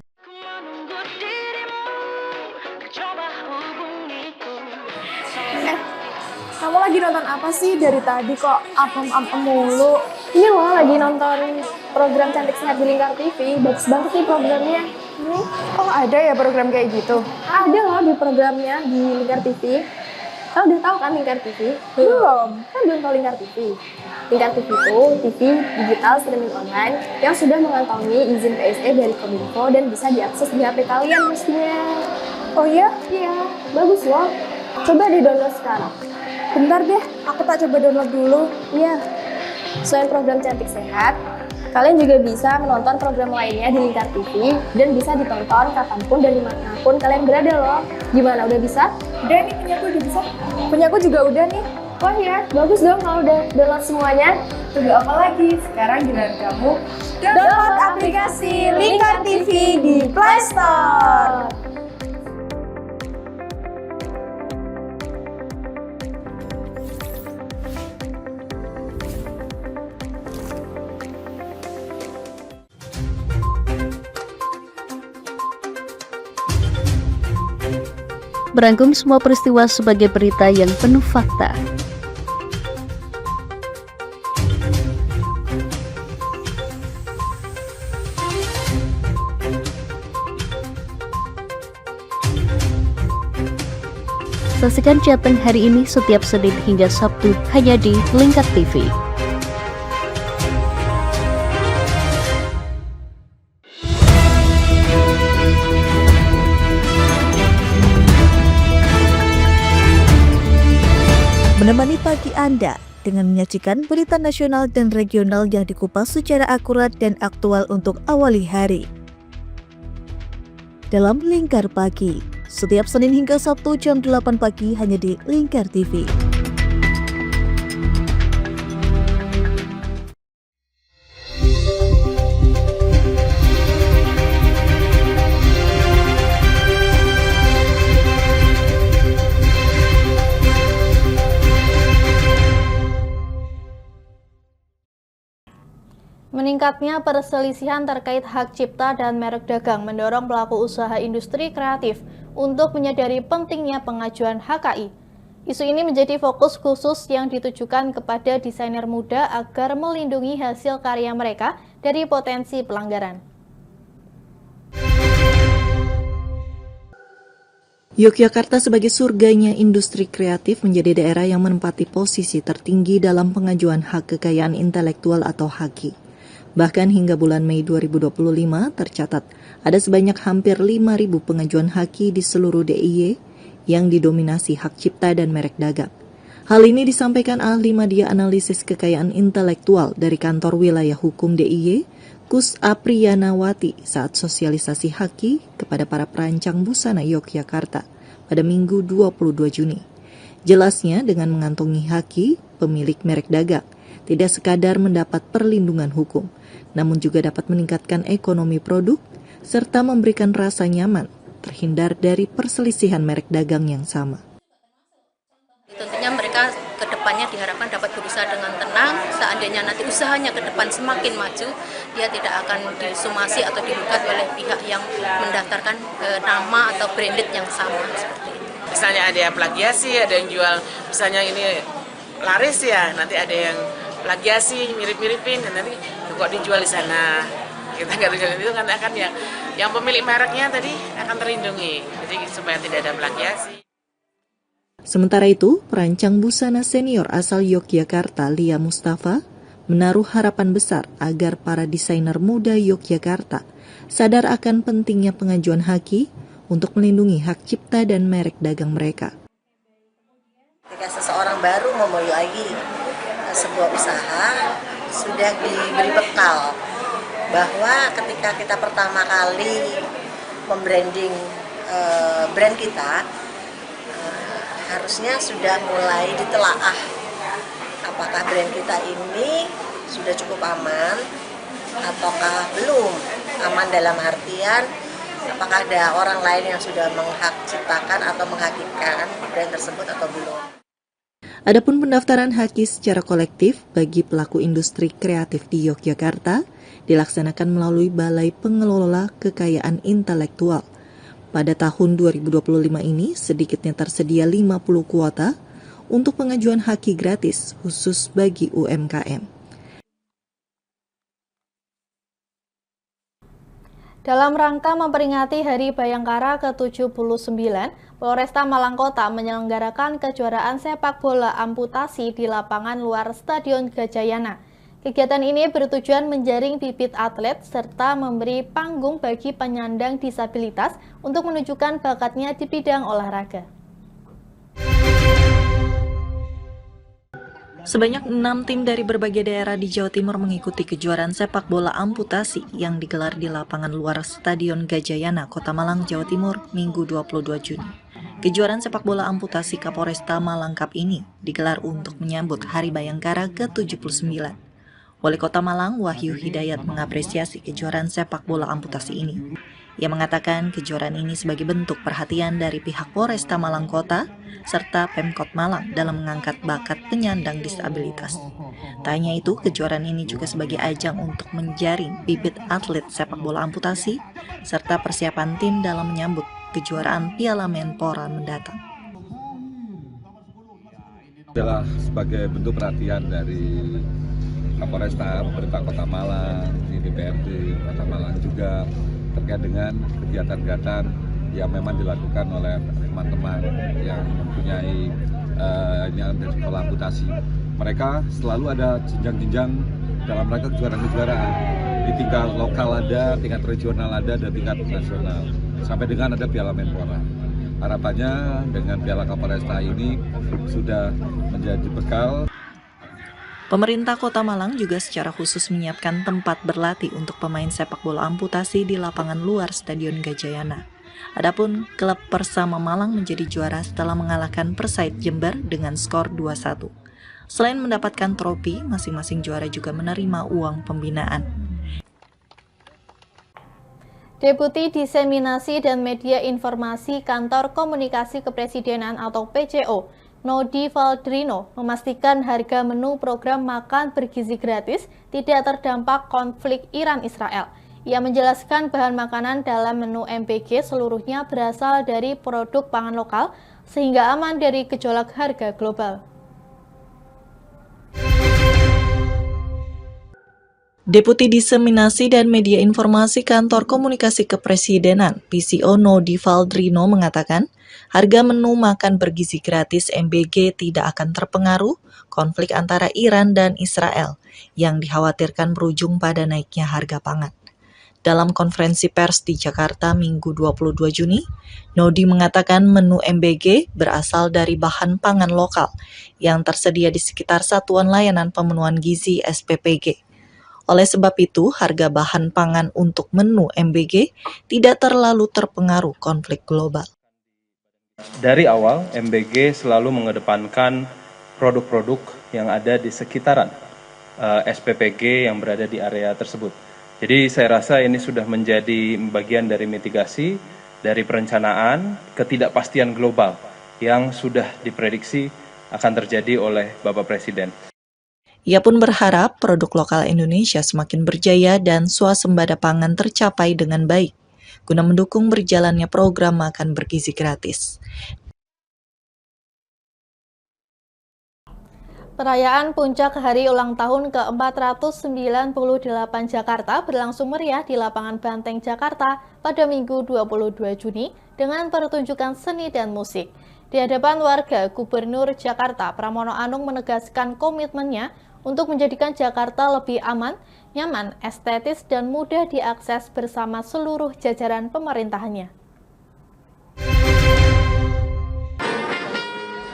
Kamu lagi nonton apa sih dari tadi kok apem-apem mulu? Ini loh lagi nonton program Cantik Sehat di Lingkar TV. Bagus banget nih programnya. Oh ada ya program kayak gitu? Ada loh di programnya di Lingkar TV. Kau udah tahu kan Lingkar TV? Belum. Kan belum tahu Lingkar TV. Lingkar TV itu TV digital streaming online yang sudah mengantongi izin PSE dari Kominfo dan bisa diakses di HP kalian mestinya. Oh iya? Iya, bagus loh. Coba di-download sekarang. Bentar deh, aku tak coba download dulu. Iya. Selain program Cantik Sehat, kalian juga bisa menonton program lainnya di Lingkar TV dan bisa ditonton kapanpun dan dimanapun kalian berada loh. Gimana, udah bisa? Udah nih, punyaku udah bisa. Punyaku juga udah nih. Wah ya, bagus dong kalau udah download semuanya. Tunggu apa lagi? Sekarang giliran kamu download aplikasi Lingkar TV di Play Store. Merangkum semua peristiwa sebagai berita yang penuh fakta. Saksikan Jateng hari ini setiap Senin hingga Sabtu hanya di Lingkar TV. Menemani pagi Anda dengan menyajikan berita nasional dan regional yang dikupas secara akurat dan aktual untuk awali hari. Dalam Lingkar Pagi, setiap Senin hingga Sabtu jam 8 pagi hanya di Lingkar TV. Meningkatnya perselisihan terkait hak cipta dan merek dagang mendorong pelaku usaha industri kreatif untuk menyadari pentingnya pengajuan HKI. Isu ini menjadi fokus khusus yang ditujukan kepada desainer muda agar melindungi hasil karya mereka dari potensi pelanggaran. Yogyakarta sebagai surganya industri kreatif menjadi daerah yang menempati posisi tertinggi dalam pengajuan hak kekayaan intelektual atau HAKI. Bahkan hingga bulan Mei 2025 tercatat ada sebanyak hampir 5.000 pengajuan HAKI di seluruh DIY yang didominasi hak cipta dan merek dagang. Hal ini disampaikan ahli media analisis kekayaan intelektual dari Kantor Wilayah Hukum DIY, Kus Apriyanawati saat sosialisasi HAKI kepada para perancang busana Yogyakarta pada Minggu 22 Juni. Jelasnya dengan mengantongi haki, pemilik merek dagang tidak sekadar mendapat perlindungan hukum, namun juga dapat meningkatkan ekonomi produk serta memberikan rasa nyaman terhindar dari perselisihan merek dagang yang sama. Tentunya mereka ke depannya diharapkan dapat berusaha dengan tenang. Seandainya nanti usahanya ke depan semakin maju, dia tidak akan disumasi atau digugat oleh pihak yang mendaftarkan nama atau branded yang sama seperti itu. Misalnya ada yang plagiasi, ada yang jual, misalnya ini laris ya, nanti ada yang plagiasi, mirip-miripin, dan nanti kok dijual di sana. Kita nggak bisa itu kan akan yang pemilik mereknya tadi akan terlindungi, jadi supaya tidak ada plagiasi. Sementara itu, perancang busana senior asal Yogyakarta, Lia Mustafa, menaruh harapan besar agar para desainer muda Yogyakarta sadar akan pentingnya pengajuan haki untuk melindungi hak cipta dan merek dagang mereka. Ketika seseorang baru memulai sebuah usaha, sudah diberi bekal bahwa ketika kita pertama kali membranding brand kita, harusnya sudah mulai ditelaah apakah brand kita ini sudah cukup aman ataukah belum aman, dalam artian apakah ada orang lain yang sudah menghak ciptakan atau menghakikan brand tersebut atau belum. Adapun pendaftaran haki secara kolektif bagi pelaku industri kreatif di Yogyakarta dilaksanakan melalui Balai Pengelola Kekayaan Intelektual. Pada tahun 2025 ini sedikitnya tersedia 50 kuota untuk pengajuan haki gratis khusus bagi UMKM. Dalam rangka memperingati Hari Bayangkara ke-79, Polresta Malang Kota menyelenggarakan kejuaraan sepak bola amputasi di lapangan luar Stadion Gajayana. Kegiatan ini bertujuan menjaring bibit atlet serta memberi panggung bagi penyandang disabilitas untuk menunjukkan bakatnya di bidang olahraga. Sebanyak 6 tim dari berbagai daerah di Jawa Timur mengikuti kejuaraan sepak bola amputasi yang digelar di lapangan luar Stadion Gajayana, Kota Malang, Jawa Timur, Minggu 22 Juni. Kejuaraan sepak bola amputasi Kapolresta Malang Cup ini digelar untuk menyambut Hari Bayangkara ke-79. Wali Kota Malang, Wahyu Hidayat, mengapresiasi kejuaraan sepak bola amputasi ini. Ia mengatakan kejuaraan ini sebagai bentuk perhatian dari pihak Polresta Malang Kota serta Pemkot Malang dalam mengangkat bakat penyandang disabilitas. Tak hanya itu, kejuaraan ini juga sebagai ajang untuk menjaring bibit atlet sepak bola amputasi serta persiapan tim dalam menyambut kejuaraan Piala Menpora mendatang. Adalah sebagai bentuk perhatian dari Kapolresta, pemerintah Kota Malang, DPRD Kota Malang juga terkait dengan kegiatan-kegiatan yang memang dilakukan oleh teman-teman yang mempunyai yang dari sekolah amputasi. Mereka selalu ada jenjang-jenjang dalam rangka kejuaraan-kejuaraan. Di tingkat lokal ada, tingkat regional ada, dan tingkat nasional. Sampai dengan ada Piala Menpora. Harapannya dengan Piala Kapolresta ini sudah menjadi bekal. Pemerintah Kota Malang juga secara khusus menyiapkan tempat berlatih untuk pemain sepak bola amputasi di lapangan luar Stadion Gajayana. Adapun klub Persama Malang menjadi juara setelah mengalahkan Persait Jember dengan skor 2-1. Selain mendapatkan trofi, masing-masing juara juga menerima uang pembinaan. Deputi Diseminasi dan Media Informasi Kantor Komunikasi Kepresidenan atau PCO, Nodi Valdrino, memastikan harga menu program makan bergizi gratis tidak terdampak konflik Iran-Israel. Ia menjelaskan bahan makanan dalam menu MBG seluruhnya berasal dari produk pangan lokal, sehingga aman dari gejolak harga global. Deputi Diseminasi dan Media Informasi Kantor Komunikasi Kepresidenan (PCO) Nodi Valdrino mengatakan, harga menu makan bergizi gratis MBG tidak akan terpengaruh konflik antara Iran dan Israel yang dikhawatirkan berujung pada naiknya harga pangan. Dalam konferensi pers di Jakarta Minggu 22 Juni, Nodi mengatakan menu MBG berasal dari bahan pangan lokal yang tersedia di sekitar Satuan Layanan Pemenuhan Gizi SPPG. Oleh sebab itu, harga bahan pangan untuk menu MBG tidak terlalu terpengaruh konflik global. Dari awal, MBG selalu mengedepankan produk-produk yang ada di sekitaran SPPG yang berada di area tersebut. Jadi saya rasa ini sudah menjadi bagian dari mitigasi, dari perencanaan, ketidakpastian global yang sudah diprediksi akan terjadi oleh Bapak Presiden. Ia pun berharap produk lokal Indonesia semakin berjaya dan swasembada pangan tercapai dengan baik, guna mendukung berjalannya program makan bergizi gratis. Perayaan Puncak Hari Ulang Tahun ke-498 Jakarta berlangsung meriah di Lapangan Banteng, Jakarta pada Minggu 22 Juni dengan pertunjukan seni dan musik. Di hadapan warga, Gubernur Jakarta Pramono Anung menegaskan komitmennya untuk menjadikan Jakarta lebih aman, nyaman, estetis, dan mudah diakses bersama seluruh jajaran pemerintahannya.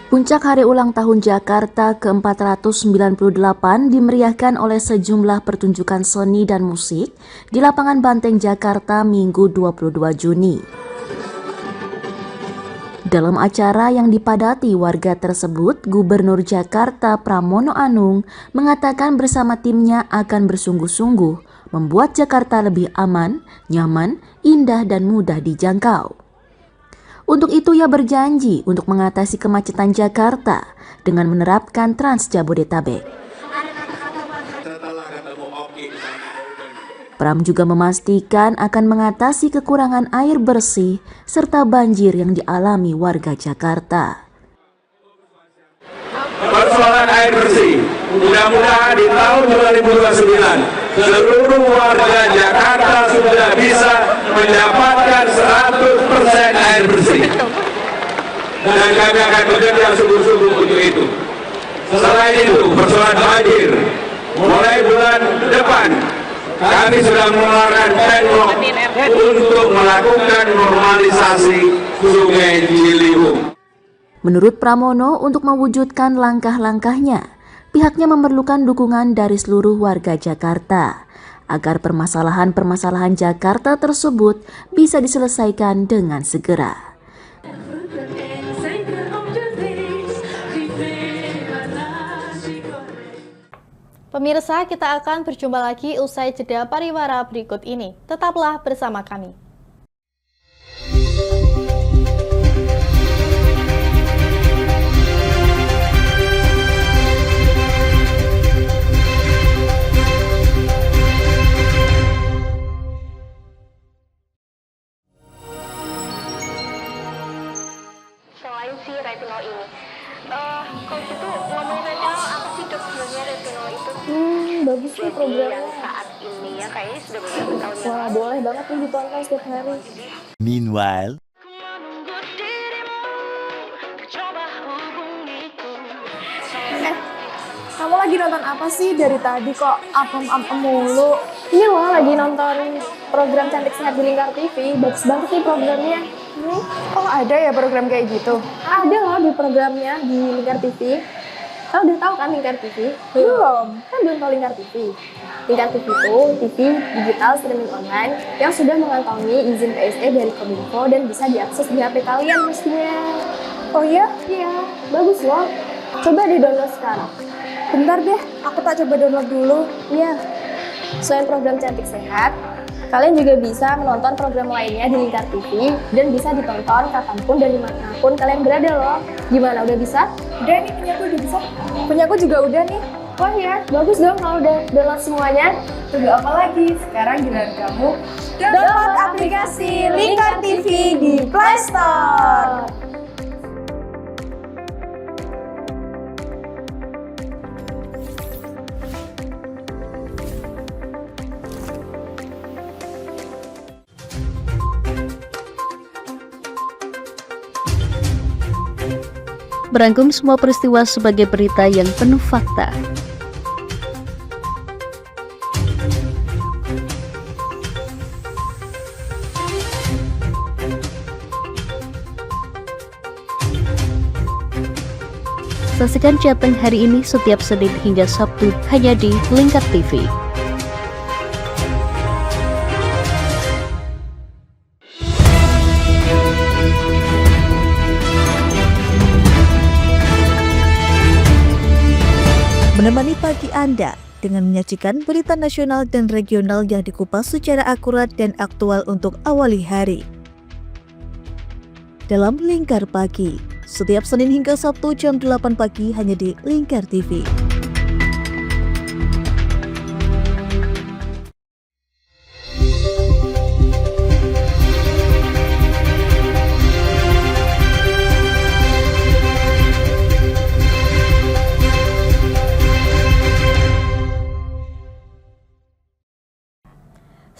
Puncak Hari Ulang Tahun Jakarta ke-498 dimeriahkan oleh sejumlah pertunjukan seni dan musik di Lapangan Banteng, Jakarta Minggu 22 Juni. Dalam acara yang dipadati warga tersebut, Gubernur Jakarta Pramono Anung mengatakan bersama timnya akan bersungguh-sungguh membuat Jakarta lebih aman, nyaman, indah, dan mudah dijangkau. Untuk itu ia berjanji untuk mengatasi kemacetan Jakarta dengan menerapkan Trans Jabodetabek. Pram juga memastikan akan mengatasi kekurangan air bersih serta banjir yang dialami warga Jakarta. Persoalan air bersih, mudah-mudahan di tahun 2029 seluruh warga Jakarta sudah bisa mendapatkan 100% air bersih. Dan kami akan bekerja sungguh-sungguh untuk itu. Selain itu, persoalan banjir, mulai bulan depan kami sudah mengeluarkan penlok untuk melakukan normalisasi Sungai Ciliwung. Menurut Pramono, untuk mewujudkan langkah-langkahnya, pihaknya memerlukan dukungan dari seluruh warga Jakarta agar permasalahan-permasalahan Jakarta tersebut bisa diselesaikan dengan segera. Pemirsa, kita akan berjumpa lagi usai jeda pariwara berikut ini. Tetaplah bersama kami. Selain si retinol ini, kalau gitu ngomongin retinol, apa sih dok sebenarnya retinol itu? Bagus sih programnya. Yang saat ini ya kayaknya sudah beberapa tahun yang Wah, boleh banget nih ditonton setiap hari. Meanwhile, Kamu lagi nonton apa sih dari tadi kok apem-apem mulu? Ini loh lagi nonton program Cantik Sehat di Lingkar TV. Bagus banget sih programnya. Oh ada ya program kayak gitu? Ada loh di programnya di Lingkar TV. Kau udah tahu kan Lingkar TV? Belum. Kan belum tahu Lingkar TV. Lingkar TV itu TV digital streaming online yang sudah mengantongi izin PSE dari Kominfo dan bisa diakses di HP kalian mestinya. Oh iya? Iya, bagus loh. Coba di-download sekarang. Bentar deh, aku tak coba download dulu. Iya. Selain program Cantik Sehat, kalian juga bisa menonton program lainnya di Lingkar TV dan bisa ditonton kapanpun dan dimanapun kalian berada loh. Gimana, udah bisa? Udah nih, punyaku udah bisa. Punyaku juga udah nih. Wah ya, bagus dong kalau udah download semuanya. Tunggu apa lagi? Sekarang giliran kamu download aplikasi Lingkar TV di Play Store. Merangkum semua peristiwa sebagai berita yang penuh fakta. Saksikan Jateng hari ini setiap Senin hingga Sabtu hanya di Lingkar TV. Anda dengan menyajikan berita nasional dan regional yang dikupas secara akurat dan aktual untuk awali hari. Dalam Lingkar Pagi, setiap Senin hingga Sabtu jam 8 pagi hanya di Lingkar TV.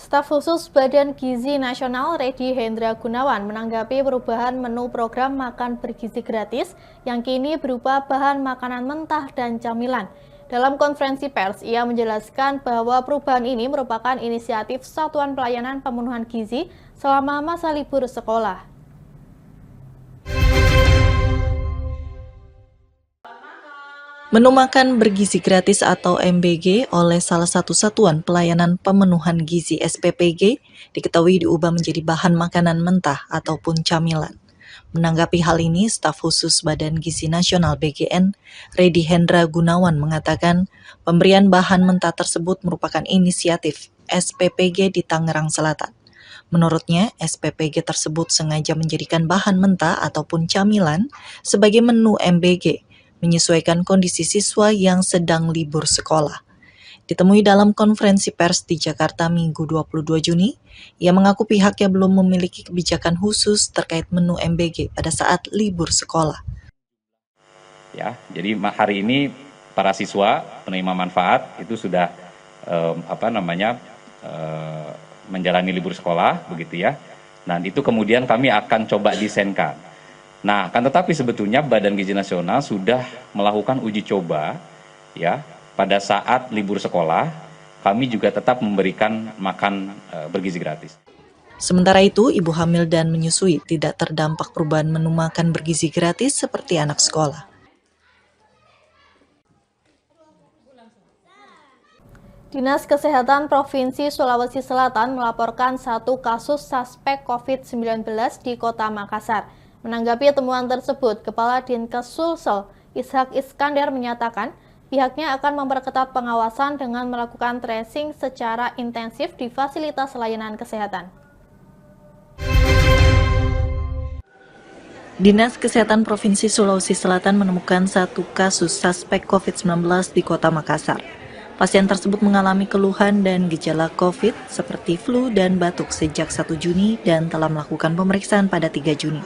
Staf khusus Badan Gizi Nasional Redi Hendra Gunawan menanggapi perubahan menu program makan bergizi gratis yang kini berupa bahan makanan mentah dan camilan. Dalam konferensi pers, ia menjelaskan bahwa perubahan ini merupakan inisiatif Satuan Pelayanan Pemenuhan Gizi selama masa libur sekolah. Menu makan bergizi gratis atau MBG oleh salah satu satuan pelayanan pemenuhan gizi SPPG diketahui diubah menjadi bahan makanan mentah ataupun camilan. Menanggapi hal ini, staf khusus Badan Gizi Nasional BGN, Redi Hendra Gunawan mengatakan pemberian bahan mentah tersebut merupakan inisiatif SPPG di Tangerang Selatan. Menurutnya, SPPG tersebut sengaja menjadikan bahan mentah ataupun camilan sebagai menu MBG, menyesuaikan kondisi siswa yang sedang libur sekolah. Ditemui dalam konferensi pers di Jakarta Minggu 22 Juni, ia mengaku pihaknya belum memiliki kebijakan khusus terkait menu MBG pada saat libur sekolah. Ya, jadi hari ini para siswa penerima manfaat itu sudah menjalani libur sekolah begitu ya. Dan itu kemudian kami akan coba desainkan. Nah, kan tetapi sebetulnya Badan Gizi Nasional sudah melakukan uji coba ya pada saat libur sekolah, kami juga tetap memberikan makan bergizi gratis. Sementara itu, ibu hamil dan menyusui tidak terdampak perubahan menu makan bergizi gratis seperti anak sekolah. Dinas Kesehatan Provinsi Sulawesi Selatan melaporkan 1 kasus suspek COVID-19 di Kota Makassar. Menanggapi temuan tersebut, Kepala Dinkes Sulsel Ishak Iskandar menyatakan pihaknya akan memperketat pengawasan dengan melakukan tracing secara intensif di fasilitas layanan kesehatan. Dinas Kesehatan Provinsi Sulawesi Selatan menemukan 1 kasus suspek COVID-19 di Kota Makassar. Pasien tersebut mengalami keluhan dan gejala COVID seperti flu dan batuk sejak 1 Juni dan telah melakukan pemeriksaan pada 3 Juni.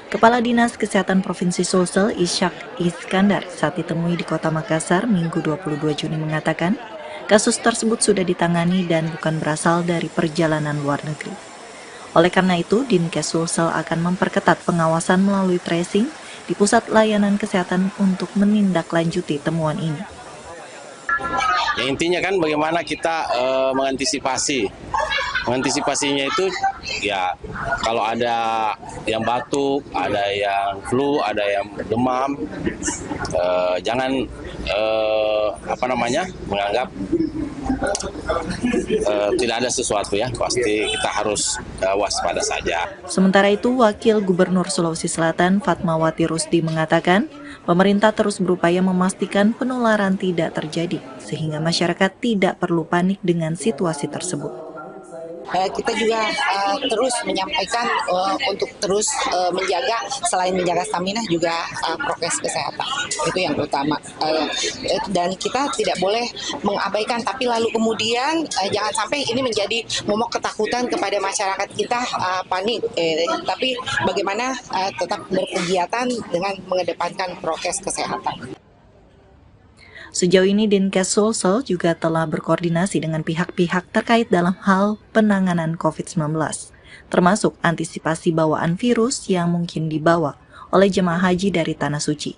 Kepala Dinas Kesehatan Provinsi Sulsel Ishak Iskandar saat ditemui di Kota Makassar Minggu 22 Juni mengatakan kasus tersebut sudah ditangani dan bukan berasal dari perjalanan luar negeri. Oleh karena itu, Dinkes Sulsel akan memperketat pengawasan melalui tracing di pusat layanan kesehatan untuk menindaklanjuti temuan ini. Ya, intinya kan bagaimana kita mengantisipasinya itu ya kalau ada yang batuk, ada yang flu, ada yang demam, jangan menganggap tidak ada sesuatu ya, pasti kita harus waspada saja. Sementara itu, Wakil Gubernur Sulawesi Selatan Fatmawati Rusdi mengatakan pemerintah terus berupaya memastikan penularan tidak terjadi sehingga masyarakat tidak perlu panik dengan situasi tersebut. Kita juga terus menyampaikan untuk terus menjaga, selain menjaga stamina juga prokes kesehatan, itu yang utama, dan kita tidak boleh mengabaikan, tapi lalu kemudian jangan sampai ini menjadi momok ketakutan kepada masyarakat kita, panik, tapi bagaimana tetap berkegiatan dengan mengedepankan prokes kesehatan. Sejauh ini Dinkes Sulsel juga telah berkoordinasi dengan pihak-pihak terkait dalam hal penanganan COVID-19, termasuk antisipasi bawaan virus yang mungkin dibawa oleh jemaah haji dari Tanah Suci.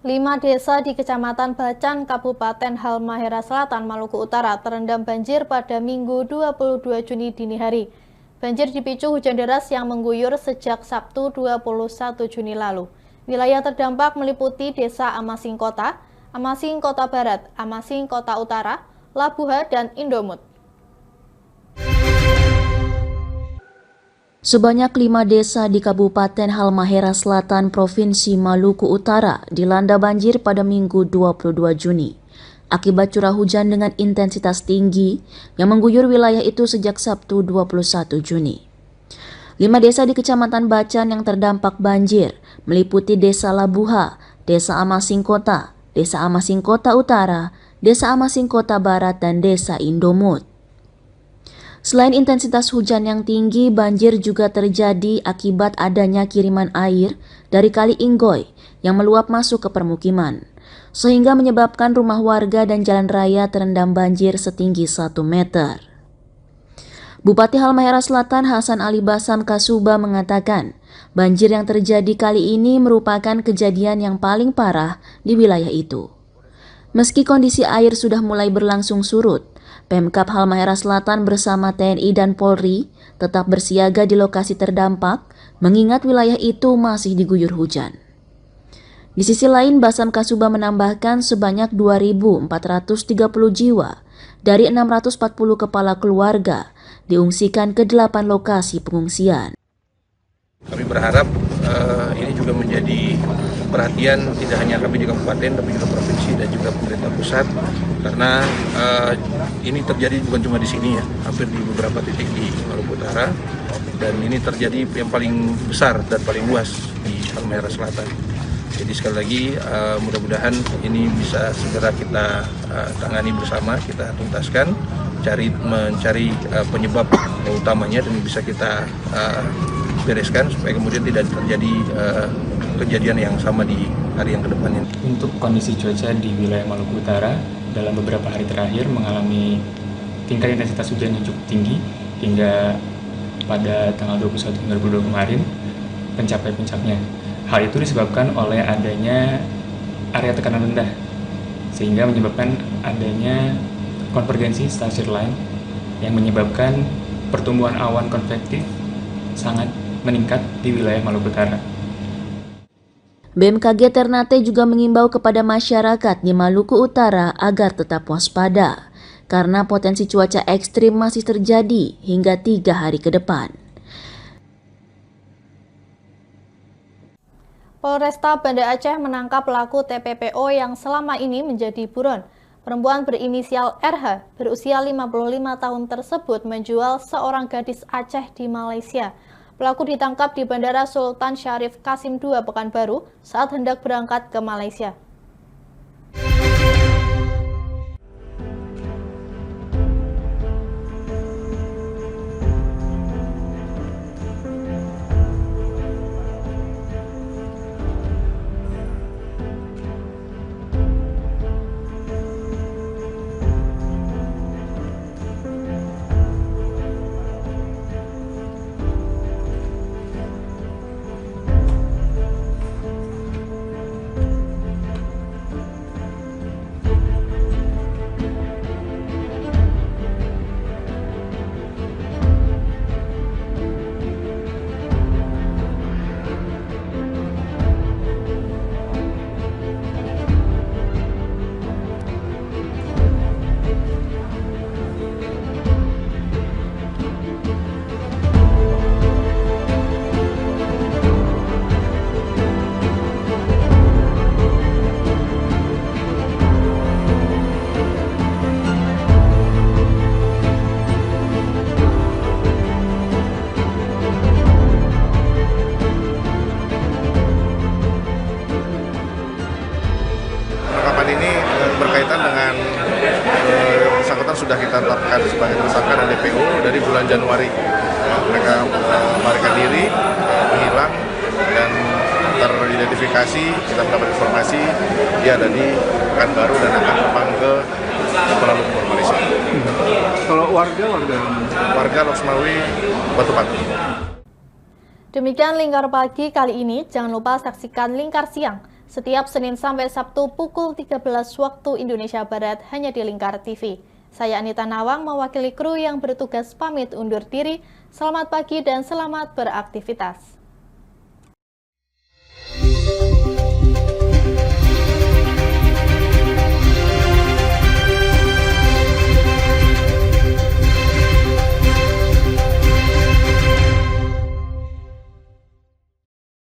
5 desa di Kecamatan Bacan, Kabupaten Halmahera Selatan, Maluku Utara terendam banjir pada Minggu 22 Juni dini hari. Banjir dipicu hujan deras yang mengguyur sejak Sabtu 21 Juni lalu. Wilayah terdampak meliputi Desa Amasing Kota, Amasing Kota Barat, Amasing Kota Utara, Labuha, dan Indomut. Sebanyak 5 desa di Kabupaten Halmahera Selatan, Provinsi Maluku Utara dilanda banjir pada Minggu 22 Juni. Akibat curah hujan dengan intensitas tinggi yang mengguyur wilayah itu sejak Sabtu 21 Juni. 5 desa di Kecamatan Bacan yang terdampak banjir meliputi Desa Labuha, Desa Amasing Kota, Desa Amasing Kota Utara, Desa Amasing Kota Barat, dan Desa Indomut. Selain intensitas hujan yang tinggi, banjir juga terjadi akibat adanya kiriman air dari Kali Inggoy yang meluap masuk ke permukiman, sehingga menyebabkan rumah warga dan jalan raya terendam banjir setinggi 1 meter. Bupati Halmahera Selatan Hasan Ali Basam Kasuba mengatakan, banjir yang terjadi kali ini merupakan kejadian yang paling parah di wilayah itu. Meski kondisi air sudah mulai berlangsung surut, Pemkab Halmahera Selatan bersama TNI dan Polri tetap bersiaga di lokasi terdampak, mengingat wilayah itu masih diguyur hujan. Di sisi lain, Basam Kasuba menambahkan sebanyak 2.430 jiwa dari 640 kepala keluarga diungsikan ke 8 lokasi pengungsian. Kami berharap ini juga menjadi perhatian tidak hanya kami di kabupaten tapi juga provinsi dan juga pemerintah pusat, karena ini terjadi bukan cuma di sini ya, hampir di beberapa titik di Maluku Utara, dan ini terjadi yang paling besar dan paling luas di Halmahera Selatan. Jadi sekali lagi mudah-mudahan ini bisa segera kita tangani bersama, kita tuntaskan, mencari penyebab utamanya dan bisa kita bereskan supaya kemudian tidak terjadi kejadian yang sama di hari yang kedepannya. Untuk kondisi cuaca di wilayah Maluku Utara dalam beberapa hari terakhir mengalami tingkat intensitas hujan yang cukup tinggi hingga pada tanggal 21 2022 kemarin mencapai puncaknya. Hal itu disebabkan oleh adanya area tekanan rendah sehingga menyebabkan adanya konvergensi stasiun line yang menyebabkan pertumbuhan awan konvektif sangat meningkat di wilayah Maluku Utara. BMKG Ternate juga mengimbau kepada masyarakat di Maluku Utara agar tetap waspada karena potensi cuaca ekstrim masih terjadi hingga 3 hari ke depan. Polresta Banda Aceh menangkap pelaku TPPO yang selama ini menjadi buron. Perempuan berinisial RH berusia 55 tahun tersebut menjual seorang gadis Aceh di Malaysia. Pelaku ditangkap di Bandara Sultan Syarif Kasim II Pekanbaru saat hendak berangkat ke Malaysia. Sudah kita tetapkan sebagai tersangka dan DPO dari bulan Januari. Mereka melarikan diri, menghilang, dan teridentifikasi. Kita mendapat informasi dia ada di Pekanbaru dan akan terbang ke Kuala Lumpur, Malaysia. Kalau warga Loksmawi, Batu Pati. Demikian Lingkar Pagi kali ini. Jangan lupa saksikan Lingkar Siang setiap Senin sampai Sabtu pukul 13 waktu Indonesia Barat hanya di Lingkar TV. Saya Anita Nawang mewakili kru yang bertugas pamit undur diri. Selamat pagi dan selamat beraktivitas.